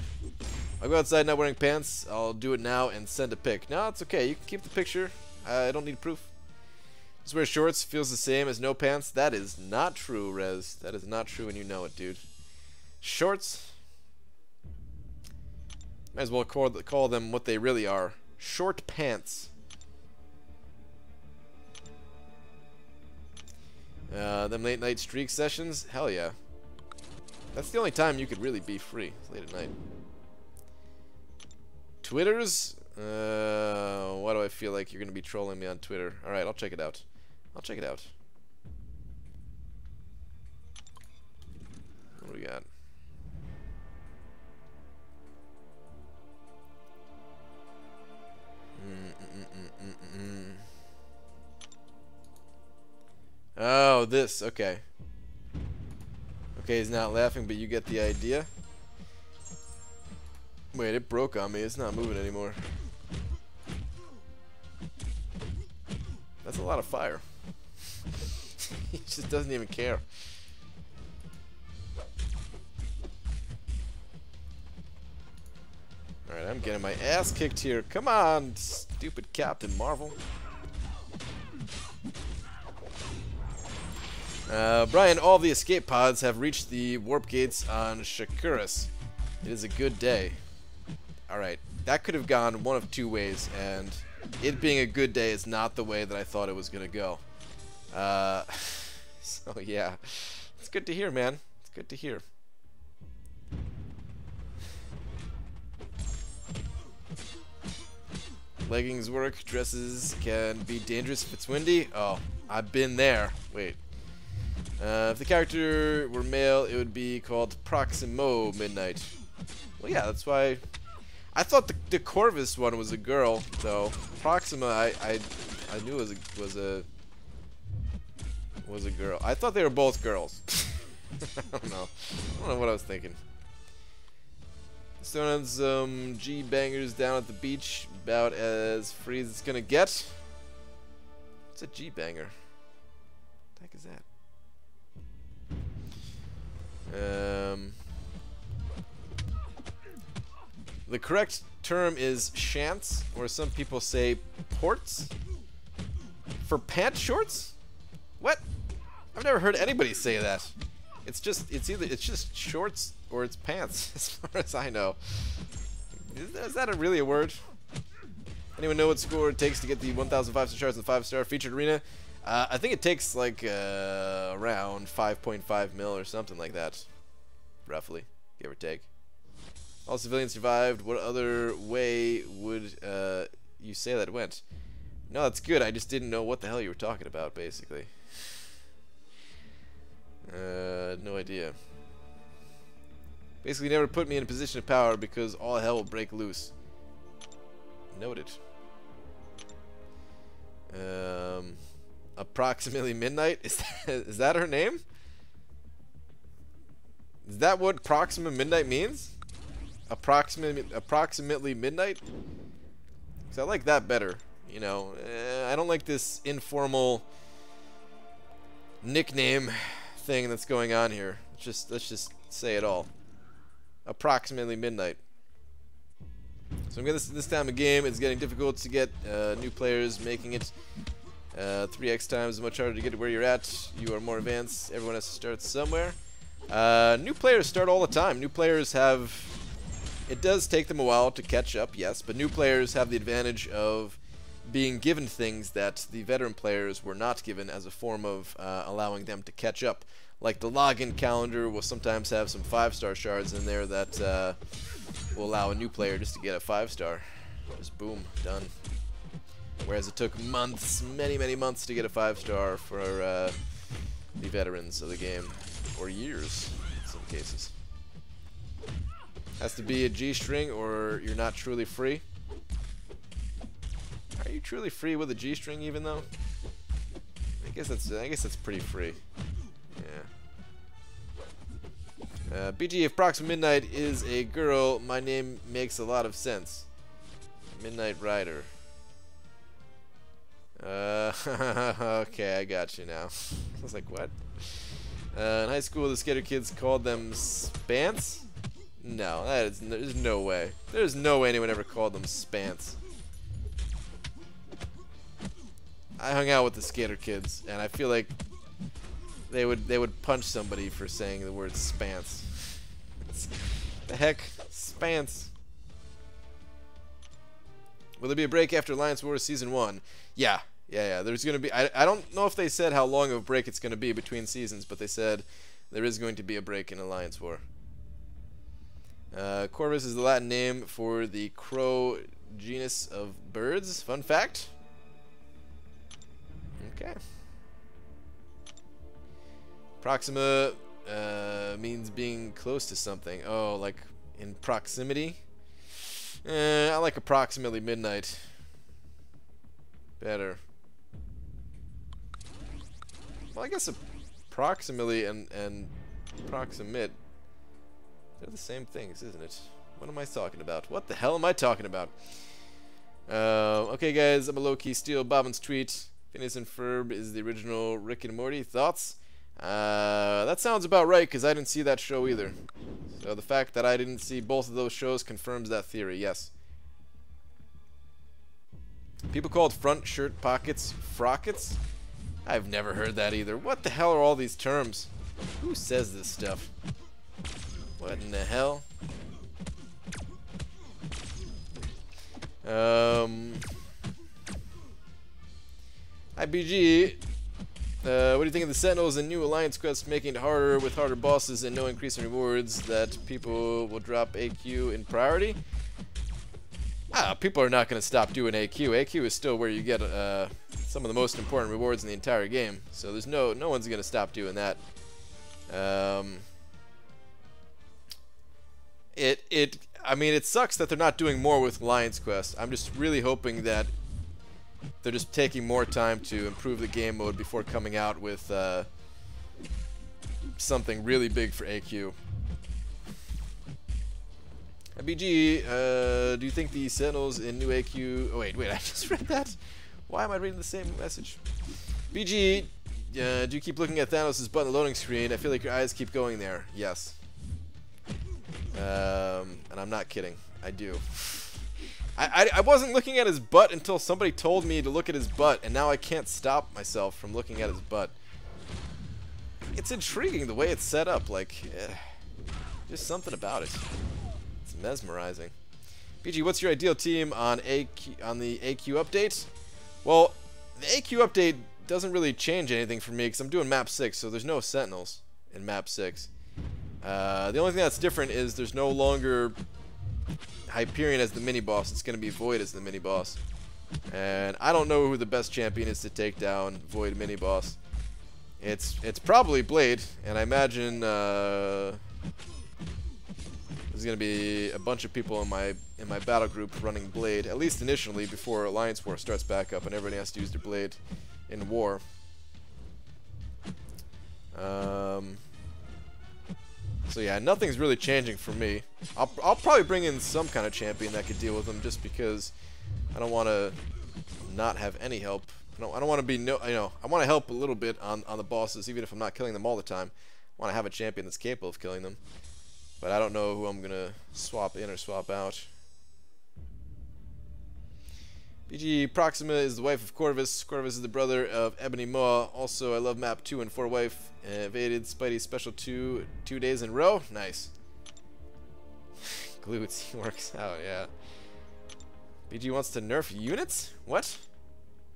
I'll go outside not wearing pants. I'll do it now and send a pic. No, it's okay. You can keep the picture. I don't need proof. Just wear shorts feels the same as no pants. That is not true, Rez. That is not true, and you know it, dude. Shorts. Might as well call them what they really are. Short pants. Them late night streak sessions? Hell yeah. That's the only time you could really be free. It's late at night. Twitters? Why do I feel like you're going to be trolling me on Twitter? Alright, I'll check it out. I'll check it out. What do we got? Oh, this. Okay. Okay, he's not laughing, but you get the idea. Wait, it broke on me. It's not moving anymore. That's a lot of fire. He just doesn't even care. Alright, I'm getting my ass kicked here. Come on, stupid Captain Marvel. Brian, all the escape pods have reached the warp gates on Shakuras. It is a good day. Alright, that could have gone one of two ways, and it being a good day is not the way that I thought it was going to go. So yeah, it's good to hear, man. It's good to hear. Leggings work, dresses can be dangerous if it's windy. Oh, I've been there. Wait. If the character were male, it would be called Proximo Midnight. Well, yeah, that's why. I thought the Corvus one was a girl, though. Proxima, I knew was a girl. I thought they were both girls. I don't know. I don't know what I was thinking. Stone on some G bangers down at the beach, about as free as it's gonna get. What's a G banger? What the heck is that? The correct term is shants, or some people say ports. For pant shorts? What? I've never heard anybody say that. It's just shorts or it's pants, as far as I know. Is that really a word? Anyone know what score it takes to get the 1,000 5-star shards in the 5-star featured arena? I think it takes like around 5.5 mil or something like that, roughly, give or take. All civilians survived. What other way would you say that went? No, that's good. I just didn't know what the hell you were talking about, basically. No idea. Basically, never put me in a position of power because all hell will break loose. Noted. Approximately midnight? Is that her name? Is that what Proxima Midnight means? Approximately midnight? Because I like that better. You know, I don't like this informal nickname thing that's going on here. Let's just say it all. Approximately midnight. So I'm getting this time of game. It's getting difficult to get new players, making it 3x times much harder to get to where you're at. You are more advanced. Everyone has to start somewhere. New players start all the time. New players have... It does take them a while to catch up, yes, but new players have the advantage of being given things that the veteran players were not given as a form of allowing them to catch up. Like the login calendar will sometimes have some 5-star shards in there that will allow a new player just to get a 5-star. Just boom, done. Whereas it took months, many months to get a 5-star for the veterans of the game. Or years, in some cases. Has to be a G-string or you're not truly free. Are you truly free with a G-string even though? I guess that's pretty free. Yeah. BG, if Proxima Midnight is a girl, my name makes a lot of sense. Midnight Rider. Okay, I got you now. I was like, what? In high school, the skater kids called them spants? No, there's no way. There's no way anyone ever called them spants. I hung out with the skater kids, and I feel like they would punch somebody for saying the word spants. The heck, spants. Will there be a break after Alliance Wars Season 1? Yeah. There's going to be... I don't know if they said how long of a break it's going to be between seasons, but they said there is going to be a break in Alliance War. Corvus is the Latin name for the crow genus of birds. Fun fact. Okay. Proxima means being close to something. Oh, like in proximity? I like approximately midnight. Better. Well, I guess approximately and proximate, they're the same things, isn't it? What am I talking about? What the hell am I talking about? Okay, guys, I'm a low-key steal Bobbin's tweet. Phineas and Ferb is the original Rick and Morty. Thoughts? That sounds about right, because I didn't see that show either. So the fact that I didn't see both of those shows confirms that theory, yes. People called front shirt pockets frockets? I've never heard that either. What the hell are all these terms? Who says this stuff? What in the hell? Hi, BG. What do you think of the Sentinels and new Alliance quests making it harder with harder bosses and no increase in rewards that people will drop AQ in priority? People are not going to stop doing AQ. AQ is still where you get some of the most important rewards in the entire game. So there's no one's going to stop doing that. I mean, it sucks that they're not doing more with Alliance Quest. I'm just really hoping that they're just taking more time to improve the game mode before coming out with something really big for AQ. BG, do you think the Sentinels in new AQ... Oh, wait, I just read that? Why am I reading the same message? BG, do you keep looking at Thanos' butt on the loading screen? I feel like your eyes keep going there. Yes. And I'm not kidding. I do. I wasn't looking at his butt until somebody told me to look at his butt, and now I can't stop myself from looking at his butt. It's intriguing the way it's set up, like, just something about it. It's mesmerizing. BG, what's your ideal team on the AQ update? Well, the AQ update doesn't really change anything for me because I'm doing map 6, so there's no Sentinels in map 6. The only thing that's different is there's no longer Hyperion as the mini-boss. It's going to be Void as the mini-boss. And I don't know who the best champion is to take down Void mini-boss. It's probably Blade, and I imagine there's going to be a bunch of people in my battle group running Blade, at least initially, before Alliance War starts back up and everybody has to use their Blade in War. So yeah, nothing's really changing for me. I'll probably bring in some kind of champion that could deal with them, just because I don't want to not have any help. I don't want to be I want to help a little bit on the bosses, even if I'm not killing them all the time. I want to have a champion that's capable of killing them. But I don't know who I'm gonna swap in or swap out. BG, Proxima is the wife of Corvus. Corvus is the brother of Ebony Moa. Also, I love map 2 and 4 wife. Evaded Spidey special 2 days in a row. Nice. Glutes, he works out, yeah. BG wants to nerf units? What?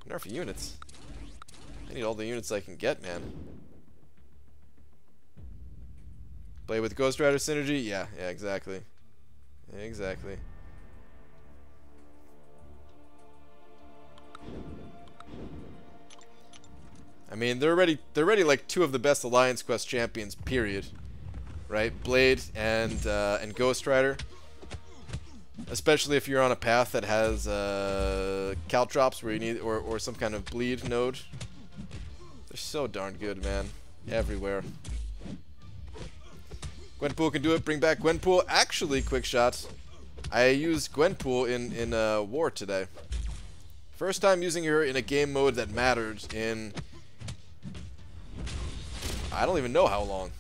Nerf units? I need all the units I can get, man. Play with Ghost Rider synergy? Yeah, exactly. Exactly. I mean, they're already like two of the best Alliance Quest champions, period. Right? Blade and Ghost Rider. Especially if you're on a path that has caltrops where you need or some kind of bleed node. They're so darn good, man. Everywhere. Gwenpool can do it. Bring back Gwenpool. Actually, quick shot. I used Gwenpool in War today. First time using her in a game mode that mattered in... I don't even know how long.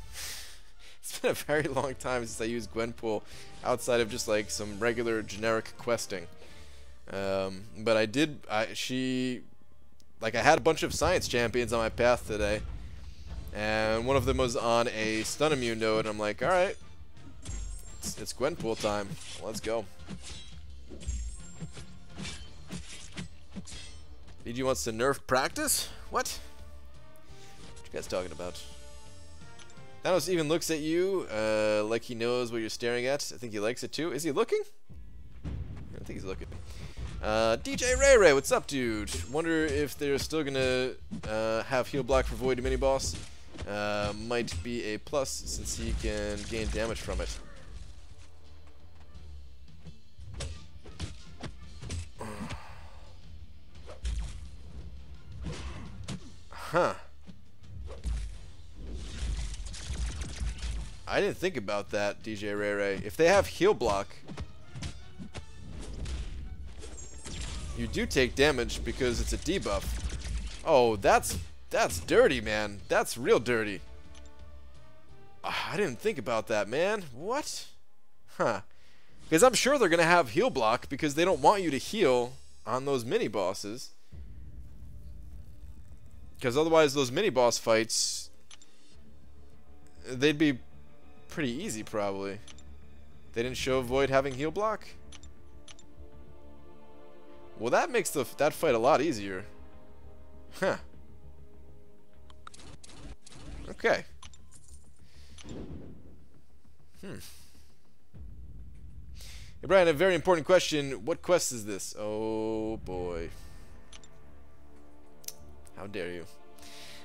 It's been a very long time since I used Gwenpool outside of just like some regular generic questing. But she like I had a bunch of science champions on my path today, and one of them was on a stun immune node. And I'm like, all right, it's Gwenpool time. Let's go. BG wants to nerf practice? What? What you guys talking about? Thanos even looks at you like he knows what you're staring at. I think he likes it too. Is he looking? I don't think he's looking. DJ Ray Ray, what's up, dude? Wonder if they're still gonna have heal block for Void mini boss. Might be a plus since he can gain damage from it. Huh. I didn't think about that, DJ Ray Ray. If they have heal block, you do take damage because it's a debuff. Oh, that's dirty, man. That's real dirty. I didn't think about that, man. What? Huh. Because I'm sure they're going to have heal block because they don't want you to heal on those mini bosses. Because otherwise those mini boss fights, they'd be pretty easy probably. They didn't show Void having heal block? Well, that makes that fight a lot easier. Huh. Okay. Hey Brian, a very important question. What quest is this? Oh boy. How dare you?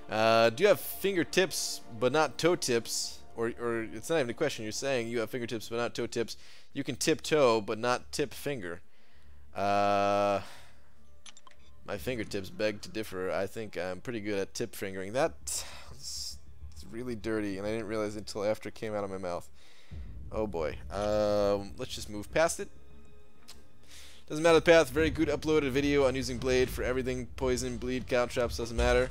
Do you have fingertips but not toe tips? Or it's not even a question. You're saying you have fingertips but not toe tips. You can tip toe but not tip finger. My fingertips beg to differ. I think I'm pretty good at tip fingering. It's really dirty, and I didn't realize it until after it came out of my mouth. Oh boy. Let's just move past it. Doesn't matter the path. Very good. Uploaded a video on using blade for everything. Poison, bleed, count traps. Doesn't matter.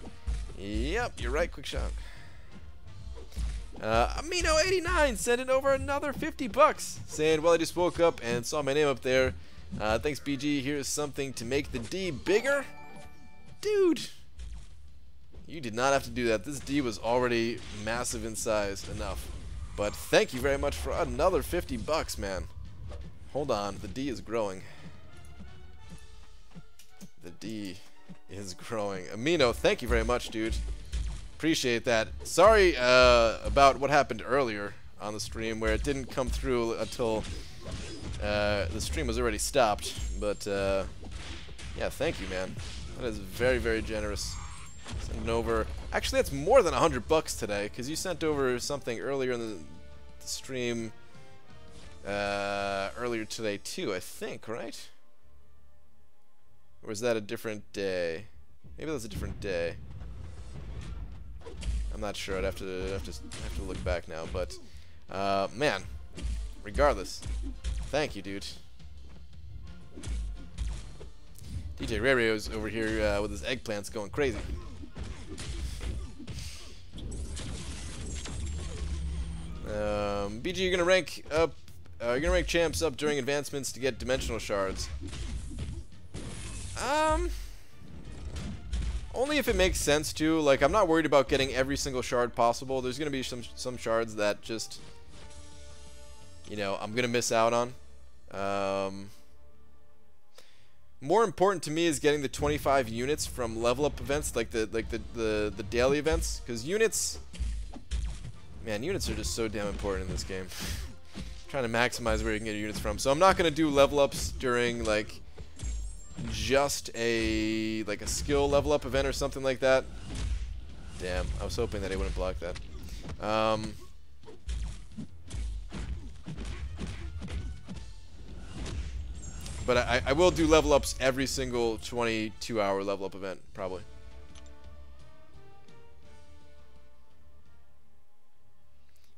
Yep, you're right. Quick shot. Amino89 sending over another 50 bucks, saying, well, I just woke up and saw my name up there. Thanks, BG. Here's something to make the D bigger. Dude, you did not have to do that. This D was already massive in size enough. But thank you very much for another 50 bucks, man. Hold on. The D is growing. The D is growing. Amino, thank you very much, dude. Appreciate that. Sorry about what happened earlier on the stream where it didn't come through until the stream was already stopped. But yeah, thank you, man. That is very, very generous. Sending over. Actually, that's more than 100 bucks today because you sent over something earlier in the stream earlier today too, I think, right? Or was that a different day? Maybe that was a different day. I'm not sure. I'd have to look back now. But man, regardless, thank you, dude. DJ Rario's over here with his eggplants going crazy. BG, you're gonna rank up. You're gonna rank champs up during advancements to get dimensional shards. Only if it makes sense to. Like, I'm not worried about getting every single shard possible. There's gonna be some shards that just, you know, I'm gonna miss out on. More important to me is getting the 25 units from level up events, like the daily events, because units, man, units are just so damn important in this game. Trying to maximize where you can get your units from. So I'm not gonna do level ups during like just a skill level up event or something like that. Damn, I was hoping that he wouldn't block that. But I will do level ups every single 22-hour level up event, probably.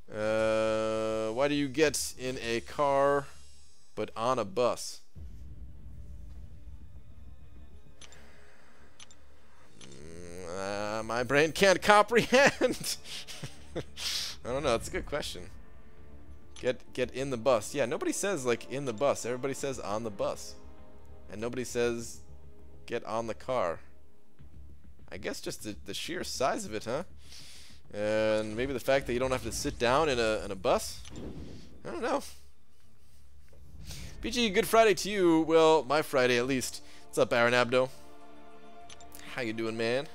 Why do you get in a car but on a bus? My brain can't comprehend. I don't know. It's a good question. Get in the bus. Yeah, nobody says like in the bus. Everybody says on the bus, and nobody says get on the car. I guess just the sheer size of it, huh? And maybe the fact that you don't have to sit down in a bus. I don't know. BG, good Friday to you. Well, my Friday at least. What's up, Aaron Abdo? How you doing, man?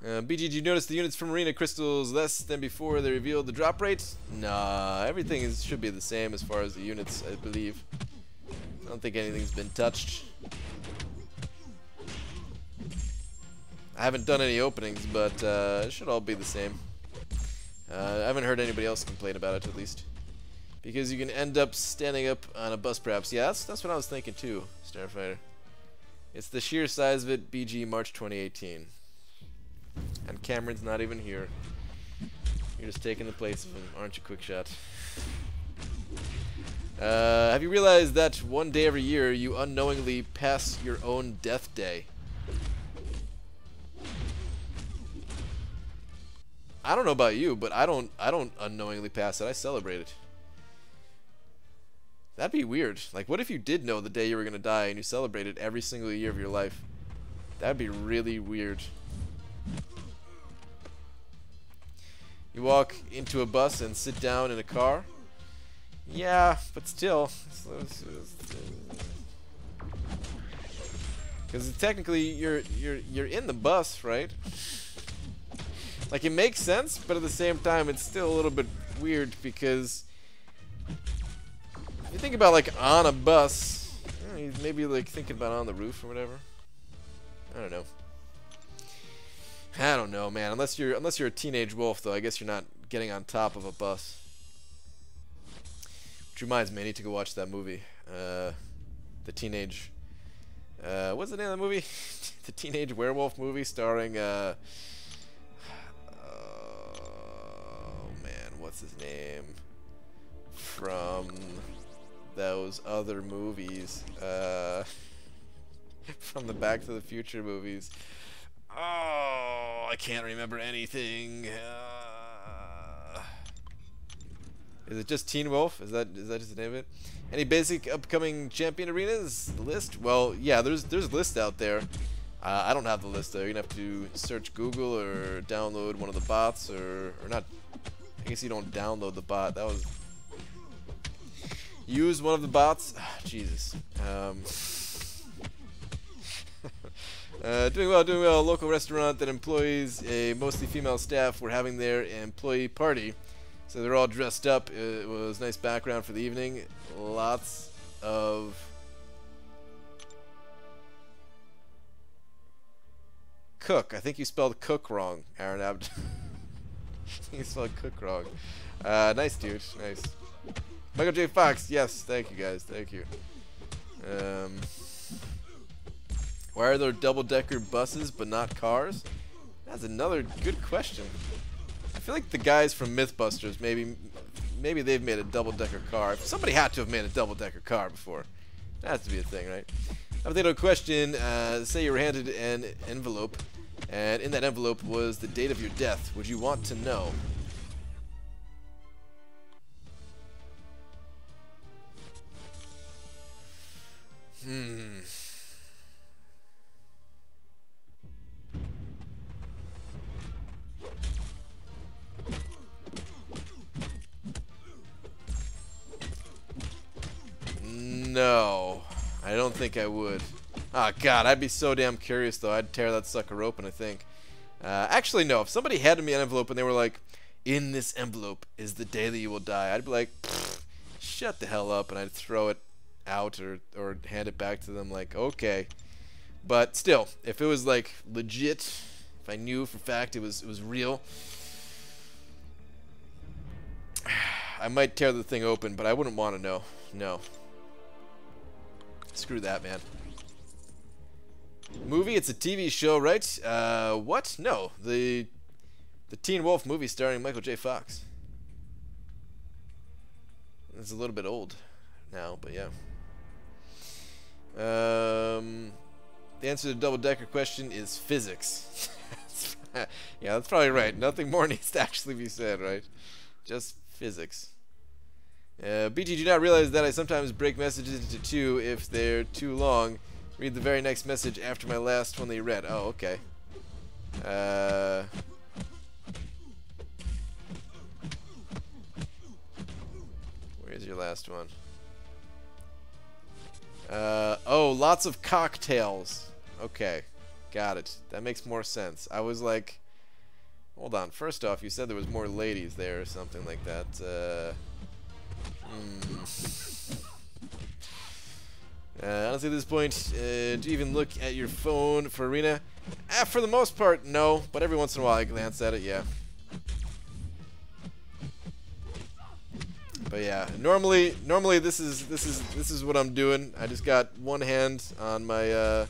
BG, did you notice the units from Arena Crystals less than before they revealed the drop rates? Nah, everything should be the same as far as the units, I believe. I don't think anything's been touched. I haven't done any openings, but it should all be the same. I haven't heard anybody else complain about it, at least. Because you can end up standing up on a bus, perhaps. Yeah, that's what I was thinking, too, Starfighter. It's the sheer size of it, BG, March 2018. And Cameron's not even here. You're just taking the place of him, aren't you, Quickshot? Have you realized that one day every year you unknowingly pass your own death day? I don't know about you, but I don't unknowingly pass it. I celebrate it. That'd be weird. Like, what if you did know the day you were gonna die and you celebrated every single year of your life? That'd be really weird. You walk into a bus and sit down in a car? Yeah, but still. Because technically you're in the bus, right? Like, it makes sense, but at the same time it's still a little bit weird because if you think about, like, on a bus, maybe like thinking about on the roof or whatever. I don't know. I don't know, man. Unless you're a teenage wolf, though, I guess you're not getting on top of a bus. Which reminds me, I need to go watch that movie. The teenage. What's the name of the movie? The Teenage Werewolf movie starring. Oh man, what's his name? From those other movies. From the Back to the Future movies. Oh, I can't remember anything. Is it just Teen Wolf? Is that just the name of it? Any basic upcoming champion arenas list? Well, yeah, there's a list out there. I don't have the list though. You're gonna have to search Google or download one of the bots, or not. I guess you don't download the bot. That was use one of the bots. Oh, Jesus. Doing well, doing well. A local restaurant that employs a mostly female staff were having their employee party. So they're all dressed up. It was nice background for the evening. Lots of cook. I think you spelled cook wrong, Aaron Abd. You spelled cook wrong. Nice, dude. Nice. Michael J. Fox. Yes, thank you, guys. Thank you. Why are there double-decker buses but not cars? That's another good question. I feel like the guys from Mythbusters, maybe they've made a double-decker car. Somebody had to have made a double-decker car before. That has to be a thing, right? Hypothetical question. Say you were handed an envelope, and in that envelope was the date of your death. Would you want to know? No, I don't think I would. Oh god, I'd be so damn curious though. I'd tear that sucker open, I think. Actually, no. If somebody handed me an envelope and they were like, "In this envelope is the day that you will die," I'd be like, "Shut the hell up," and I'd throw it out or hand it back to them. Like, okay. But still, if it was like legit, if I knew for fact it was real, I might tear the thing open, but I wouldn't want to know. No. Screw that, man. Movie? It's a TV show, right? What? No. The Teen Wolf movie starring Michael J. Fox. It's a little bit old now, but yeah. The answer to the double-decker question is physics. Yeah, that's probably right. Nothing more needs to actually be said, right? Just physics. BG, do not realize that I sometimes break messages into two if they're too long. Read the very next message after my last one that you read. Oh, okay. Where's your last one? Oh, lots of cocktails. Okay, got it. That makes more sense. I was like, hold on. First off, you said there was more ladies there or something like that. Honestly, at this point, do you even look at your phone for Arena? For the most part, no. But every once in a while, I glance at it. Yeah. But yeah, normally this is what I'm doing. I just got one hand on my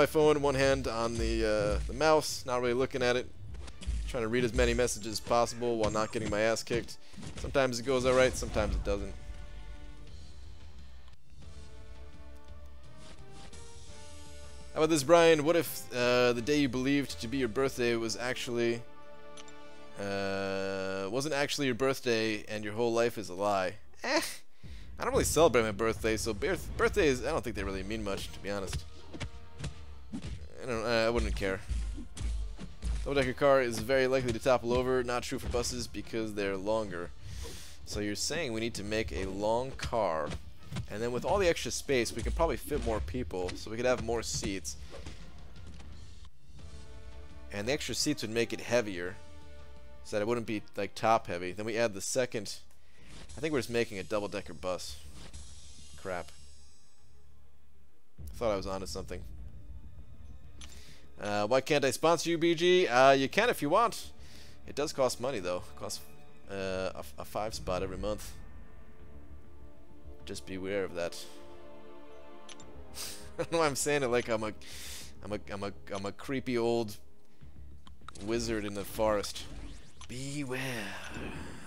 phone, one hand on the mouse, not really looking at it. Trying to read as many messages as possible while not getting my ass kicked. Sometimes it goes alright, sometimes it doesn't. How about this, Brian? What if the day you believed to be your birthday was actually wasn't actually your birthday and your whole life is a lie? I don't really celebrate my birthday, so birthdays, I don't think they really mean much, to be honest. I wouldn't care. Double-decker car is very likely to topple over. Not true for buses because they're longer. So you're saying we need to make a long car, and then with all the extra space, we can probably fit more people, so we could have more seats. And the extra seats would make it heavier, so that it wouldn't be like top heavy. Then we add the second. I think we're just making a double-decker bus. Crap. I thought I was onto something. Why can't I sponsor you, BG? You can if you want. It does cost money, though. It costs a 5 spot every month. Just be aware of that. I don't know why I'm saying it like I'm a creepy old wizard in the forest. Beware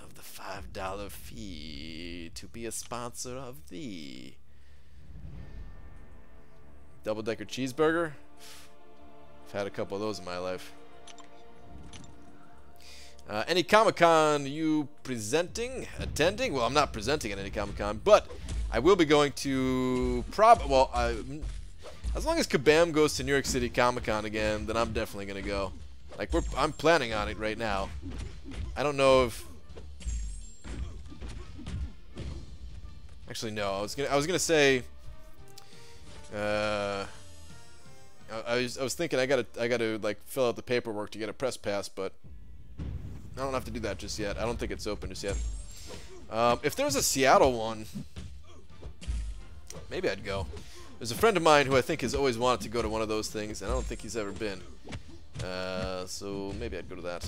of the $5 fee to be a sponsor of the double-decker cheeseburger. I've had a couple of those in my life. Any Comic-Con you attending? Well, I'm not presenting at any Comic-Con, but I will be going to as long as Kabam goes to New York City Comic-Con again, then I'm definitely gonna go. Like I'm planning on it right now. I don't know if actually no. I was gonna say. I was thinking I gotta like fill out the paperwork to get a press pass, but I don't have to do that just yet. I don't think it's open just yet. If there's a Seattle one, maybe I'd go. There's a friend of mine who I think has always wanted to go to one of those things, and I don't think he's ever been. So maybe I'd go to that.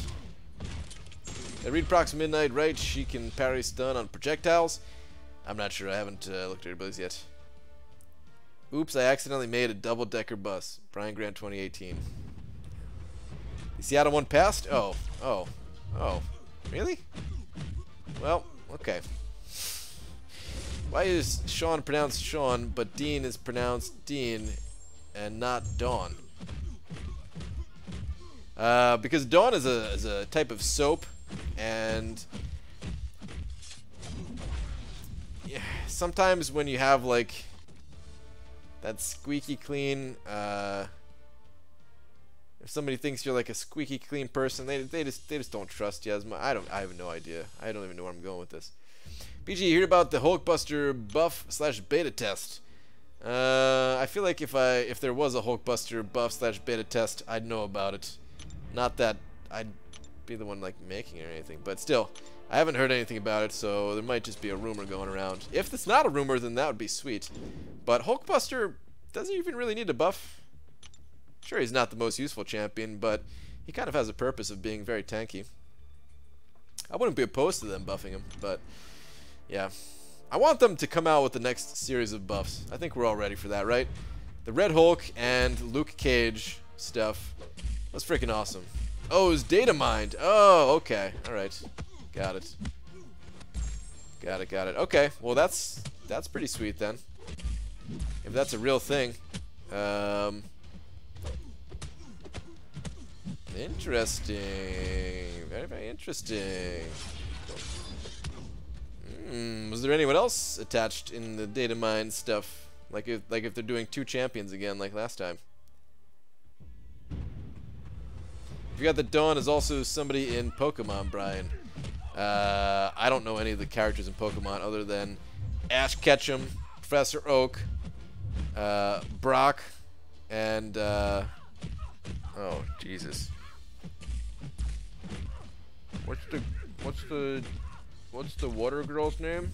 I read Prox Midnight, right? She can parry stun on projectiles. I'm not sure. I haven't looked at her abilities yet. Oops, I accidentally made a double-decker bus. Brian Grant 2018. The Seattle one passed? Oh. Really? Well, okay. Why is Sean pronounced Sean, but Dean is pronounced Dean and not Dawn? Because Dawn is a type of soap, and yeah, sometimes when you have like that squeaky clean, if somebody thinks you're like a squeaky clean person, they just don't trust you as much. I have no idea. I don't even know where I'm going with this. BG, you heard about the Hulkbuster buff/beta test? I feel like if there was a Hulkbuster buff/beta test, I'd know about it. Not that I'd be the one like making it or anything, but still, I haven't heard anything about it, so there might just be a rumor going around. If it's not a rumor, then that would be sweet. But Hulkbuster doesn't even really need a buff. Sure, he's not the most useful champion, but he kind of has a purpose of being very tanky. I wouldn't be opposed to them buffing him, but yeah. I want them to come out with the next series of buffs. I think we're all ready for that, right? The Red Hulk and Luke Cage stuff. That's freaking awesome. Oh, it's data mined. Oh, okay. Alright. Got it. Got it. Okay, well that's pretty sweet then. If that's a real thing. Interesting. Very, very interesting. Was there anyone else attached in the data mine stuff? Like if they're doing 2 champions again, like last time. You forgot that Dawn is also somebody in Pokemon, Brian. I don't know any of the characters in Pokemon other than Ash Ketchum, Professor Oak, Brock, and oh Jesus. What's the water girl's name?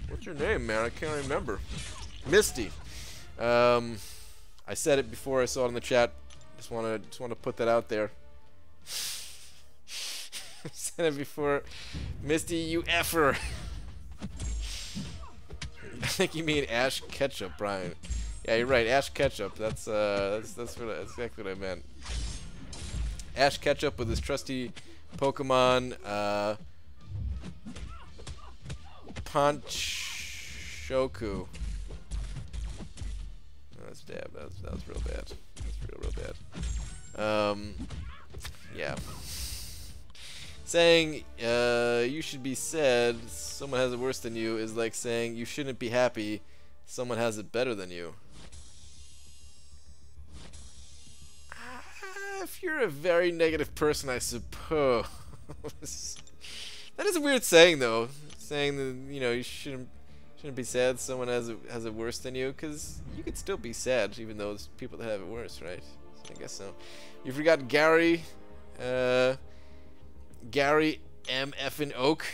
What's your name, man? I can't remember. Misty. I said it before I saw it in the chat. Just wanna put that out there. I said it before. Misty, you effer. I think you mean Ash Ketchup, Brian. Yeah, you're right. Ash Ketchup. That's exactly what I meant. Ash Ketchup with his trusty Pokemon Ponchoku. That's dab. That was real bad. That's real bad. Yeah. Saying you should be sad someone has it worse than you is like saying you shouldn't be happy someone has it better than you. If you're a very negative person, I suppose. That is a weird saying, though. Saying that, you know, you shouldn't be sad someone has it worse than you, because you could still be sad even though there's people that have it worse, right? So I guess so. You forgot Gary M. Effin Oak.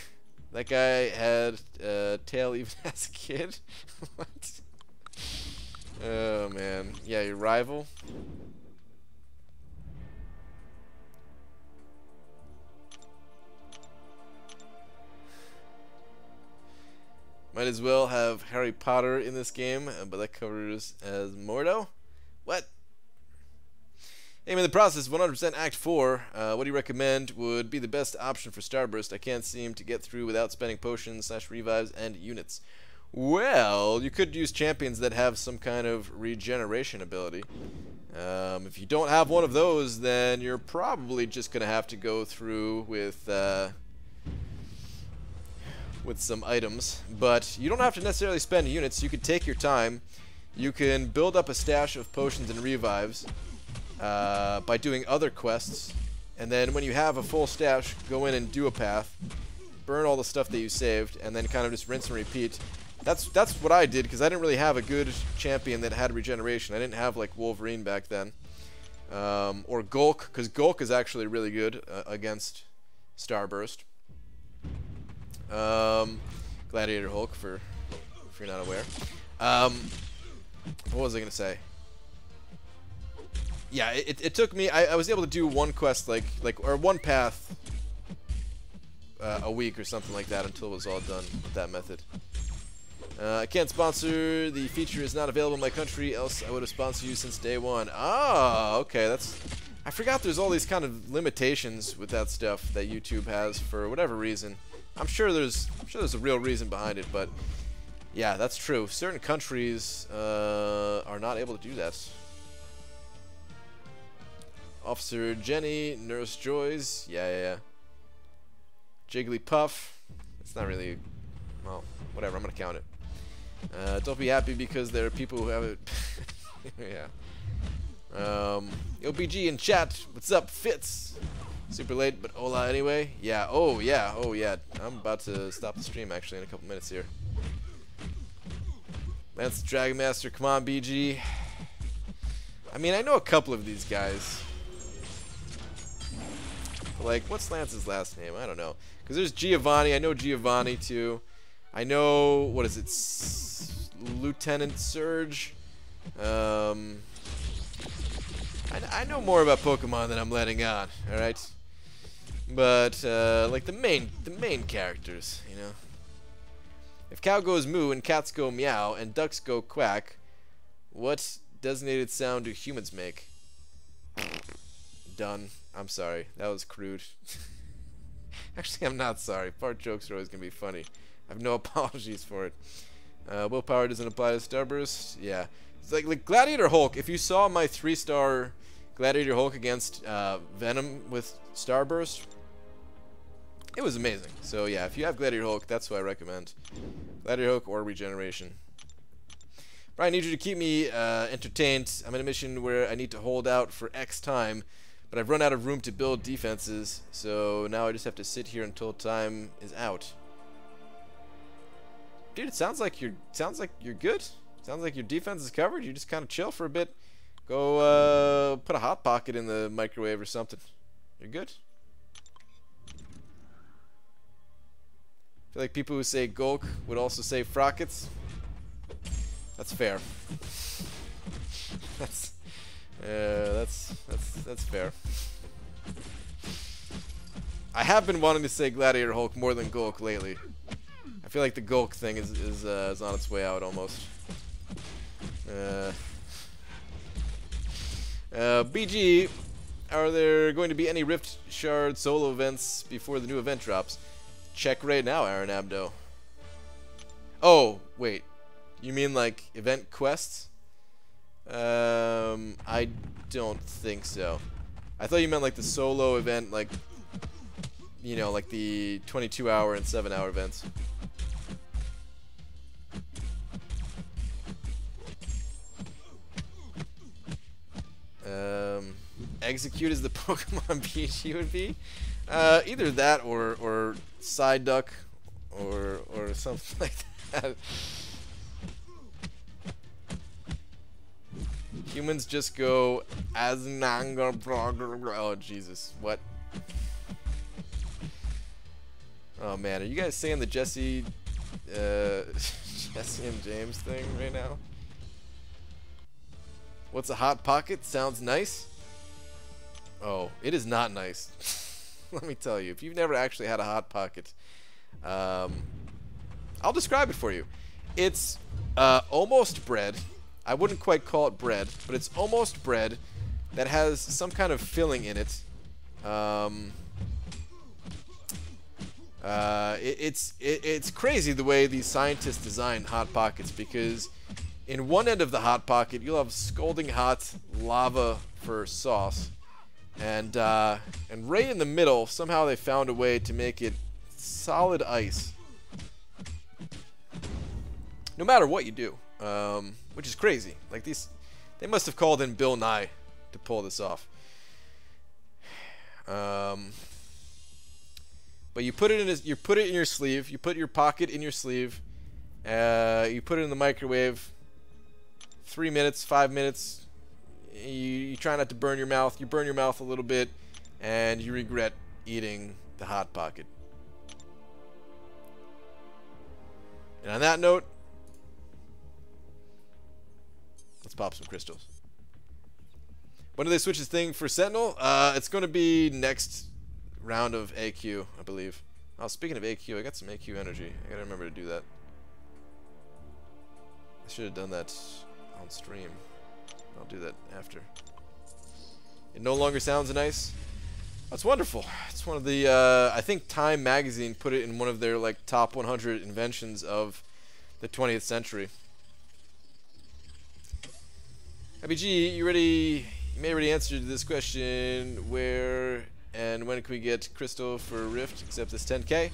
That guy had tail even as a kid. What? Oh man. Yeah, your rival. Might as well have Harry Potter in this game, but that covers as Mordo. What? Aim in the process, 100% Act 4. What do you recommend would be the best option for Starburst? I can't seem to get through without spending potions / revives and units. Well, you could use champions that have some kind of regeneration ability. If you don't have one of those, then you're probably just going to have to go through with some items. But you don't have to necessarily spend units. You could take your time. You can build up a stash of potions and revives by doing other quests, and then when you have a full stash, go in and do a path, burn all the stuff that you saved, and then kind of just rinse and repeat. That's what I did, because I didn't really have a good champion that had regeneration. I didn't have like Wolverine back then, or Gulk, because Gulk is actually really good against Starburst. Gladiator Hulk, if you're not aware. What was I gonna say? Yeah, it took me. I was able to do one quest or one path a week or something like that until it was all done with that method. I can't sponsor. The feature is not available in my country. Else I would have sponsored you since day one. Ah, okay. I forgot there's all these kind of limitations with that stuff that YouTube has for whatever reason. I'm sure there's a real reason behind it, but yeah, that's true. Certain countries are not able to do that. Officer Jenny, Nurse Joyce, yeah. Jigglypuff, it's not really, well, whatever, I'm gonna count it. Don't be happy because there are people who have it. Yeah. OBG in chat, what's up, Fitz? Super late, but hola anyway. Yeah, oh yeah. I'm about to stop the stream actually in a couple minutes here. Lance the Dragon Master, come on, BG. I mean, I know a couple of these guys. Like, what's Lance's last name? I don't know. Because there's Giovanni. I know Giovanni, too. I know, what is it? Lieutenant Surge. I know more about Pokemon than I'm letting on, alright? But, like, the main characters, you know? If cow goes moo and cats go meow and ducks go quack, what designated sound do humans make? Done. I'm sorry. That was crude. Actually, I'm not sorry. Fart jokes are always going to be funny. I have no apologies for it. Willpower doesn't apply to Starburst. Yeah. It's like Gladiator Hulk. If you saw my 3-star Gladiator Hulk against Venom with Starburst, it was amazing. So yeah, if you have Gladiator Hulk, that's what I recommend Gladiator hook or regeneration. Brian, I need you to keep me entertained. I'm in a mission where I need to hold out for X time, but I've run out of room to build defenses, so now I just have to sit here until time is out. Dude, it sounds like you're good. Sounds like your defense is covered. You just kind of chill for a bit. Go put a hot pocket in the microwave or something. You're good. I feel like people who say gulk would also say frockets. That's fair. that's fair. I have been wanting to say Gladiator Hulk more than Gulk lately. I feel like the Gulk thing is on its way out almost. BG, are there going to be any Rift Shard solo events before the new event drops? Check right now, Aaron Abdo. Oh, wait. You mean like event quests? I don't think so. I thought you meant like the solo event, like, you know, like the 22-hour and 7-hour events. Execute is the Pokemon BG would be? Either that or Side Duck or something like that. Humans just go as Nanga. Oh Jesus, what? Oh man, are you guys saying the Jesse and James thing right now? What's a hot pocket? Sounds nice. Oh, it is not nice. Let me tell you, if you've never actually had a hot pocket, I'll describe it for you. It's almost bread. I wouldn't quite call it bread, but it's almost bread that has some kind of filling in it. It's crazy the way these scientists design hot pockets, because in one end of the hot pocket you'll have scalding hot lava for sauce, and right in the middle somehow they found a way to make it solid ice. No matter what you do. Which is crazy. Like they must have called in Bill Nye to pull this off. But you put it in your sleeve. You put your pocket in your sleeve. You put it in the microwave. 3 minutes, 5 minutes. You try not to burn your mouth. You burn your mouth a little bit, and you regret eating the hot pocket. And on that note, let's pop some crystals. When do they switch this thing for Sentinel? It's going to be next round of AQ, I believe. Oh, speaking of AQ, I got some AQ energy. I gotta remember to do that. I should have done that on stream. I'll do that after. It no longer sounds nice. That's wonderful. It's one of the, I think Time Magazine put it in one of their like top 100 inventions of the 20th century. IBG, you may already answered this question. Where and when can we get Crystal for Rift, except this 10K?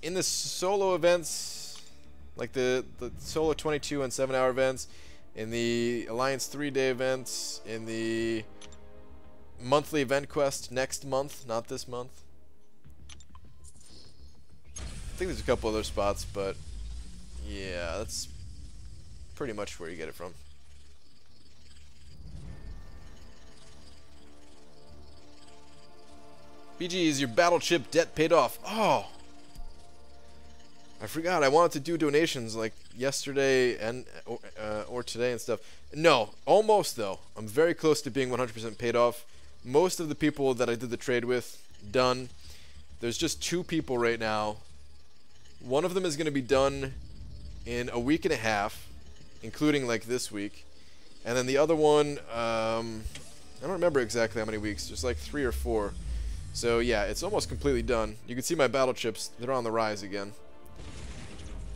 In the solo events, like the solo 22 and 7-hour events, in the Alliance 3-day events, in the monthly event quest next month, not this month. I think there's a couple other spots, but yeah, that's pretty much where you get it from. BG, is your battle chip debt paid off? Oh, I forgot. I wanted to do donations like yesterday and or today and stuff. No, almost though. I'm very close to being 100% paid off. Most of the people that I did the trade with, done. There's just 2 people right now. One of them is going to be done in a week and a half, including like this week. And then the other one, I don't remember exactly how many weeks. Just like 3 or 4. So yeah, it's almost completely done. You can see my battle chips, they're on the rise again.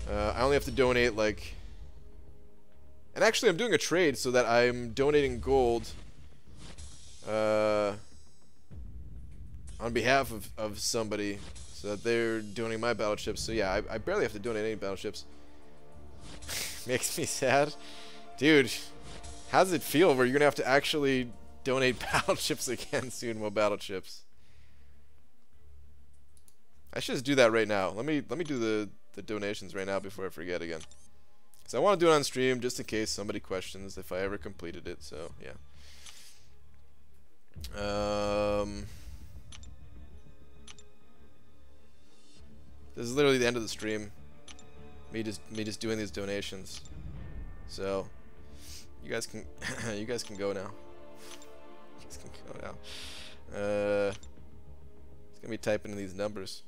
I only have to donate like... And actually I'm doing a trade so that I'm donating gold on behalf of somebody. so that they're donating my battleships. So yeah, I barely have to donate any battleships. Makes me sad. Dude, how does it feel where you're gonna have to actually donate battleships again soon? More battleships. I should just do that right now. Let me do the donations right now before I forget again. Because I want to do it on stream just in case somebody questions if I ever completed it. So yeah. This is literally the end of the stream. Me just doing these donations. So you guys can you guys can go now. You guys can go now. It's gonna be typing in these numbers.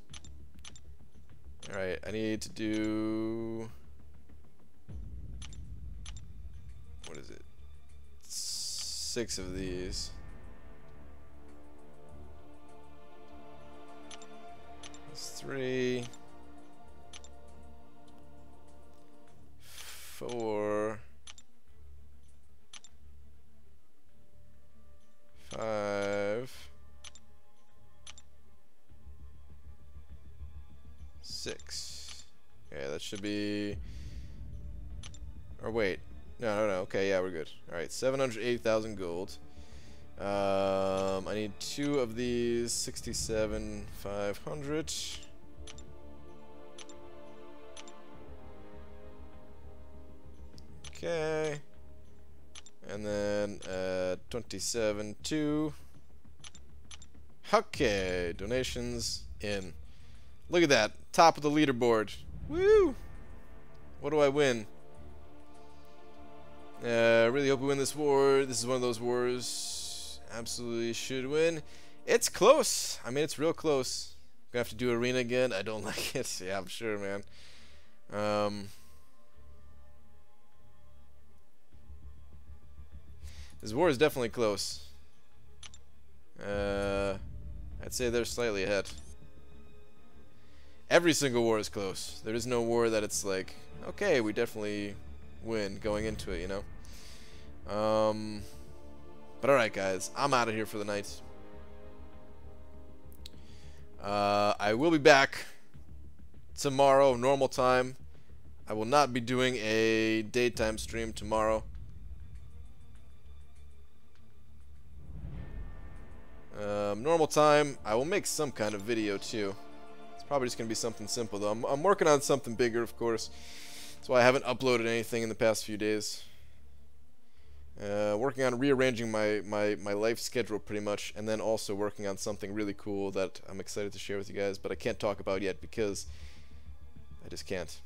Alright, I need to do, what is it? 6 of these. That's 3, 4, 5, 6. Yeah, that should be. Or wait, no. Okay, yeah, we're good. All right, 780,000 gold. I need 2 of these. 67,500. Okay. And then 27,2. Okay, donations in. Look at that, top of the leaderboard. Woo! What do I win? Really hope we win this war. This is one of those wars absolutely should win. It's close. I mean, it's real close. Gonna have to do arena again. I don't like it. Yeah, I'm sure, man. This war is definitely close. I'd say they're slightly ahead. Every single war is close. There is no war that it's like, okay, we definitely win going into it, you know? But alright, guys. I'm out of here for the night. I will be back tomorrow, normal time. I will not be doing a daytime stream tomorrow. Normal time. I will make some kind of video, too. Probably just gonna be something simple though. I'm working on something bigger, of course. That's why I haven't uploaded anything in the past few days. Working on rearranging my life schedule pretty much, and then also working on something really cool that I'm excited to share with you guys, but I can't talk about yet because I just can't.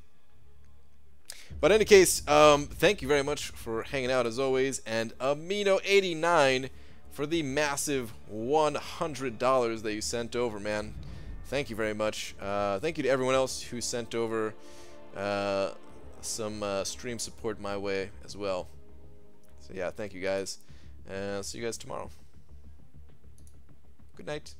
But in any case, thank you very much for hanging out as always, and Amino89 for the massive $100 that you sent over, man. Thank you very much. Thank you to everyone else who sent over some stream support my way as well. So yeah, thank you guys, and I'll see you guys tomorrow. Good night.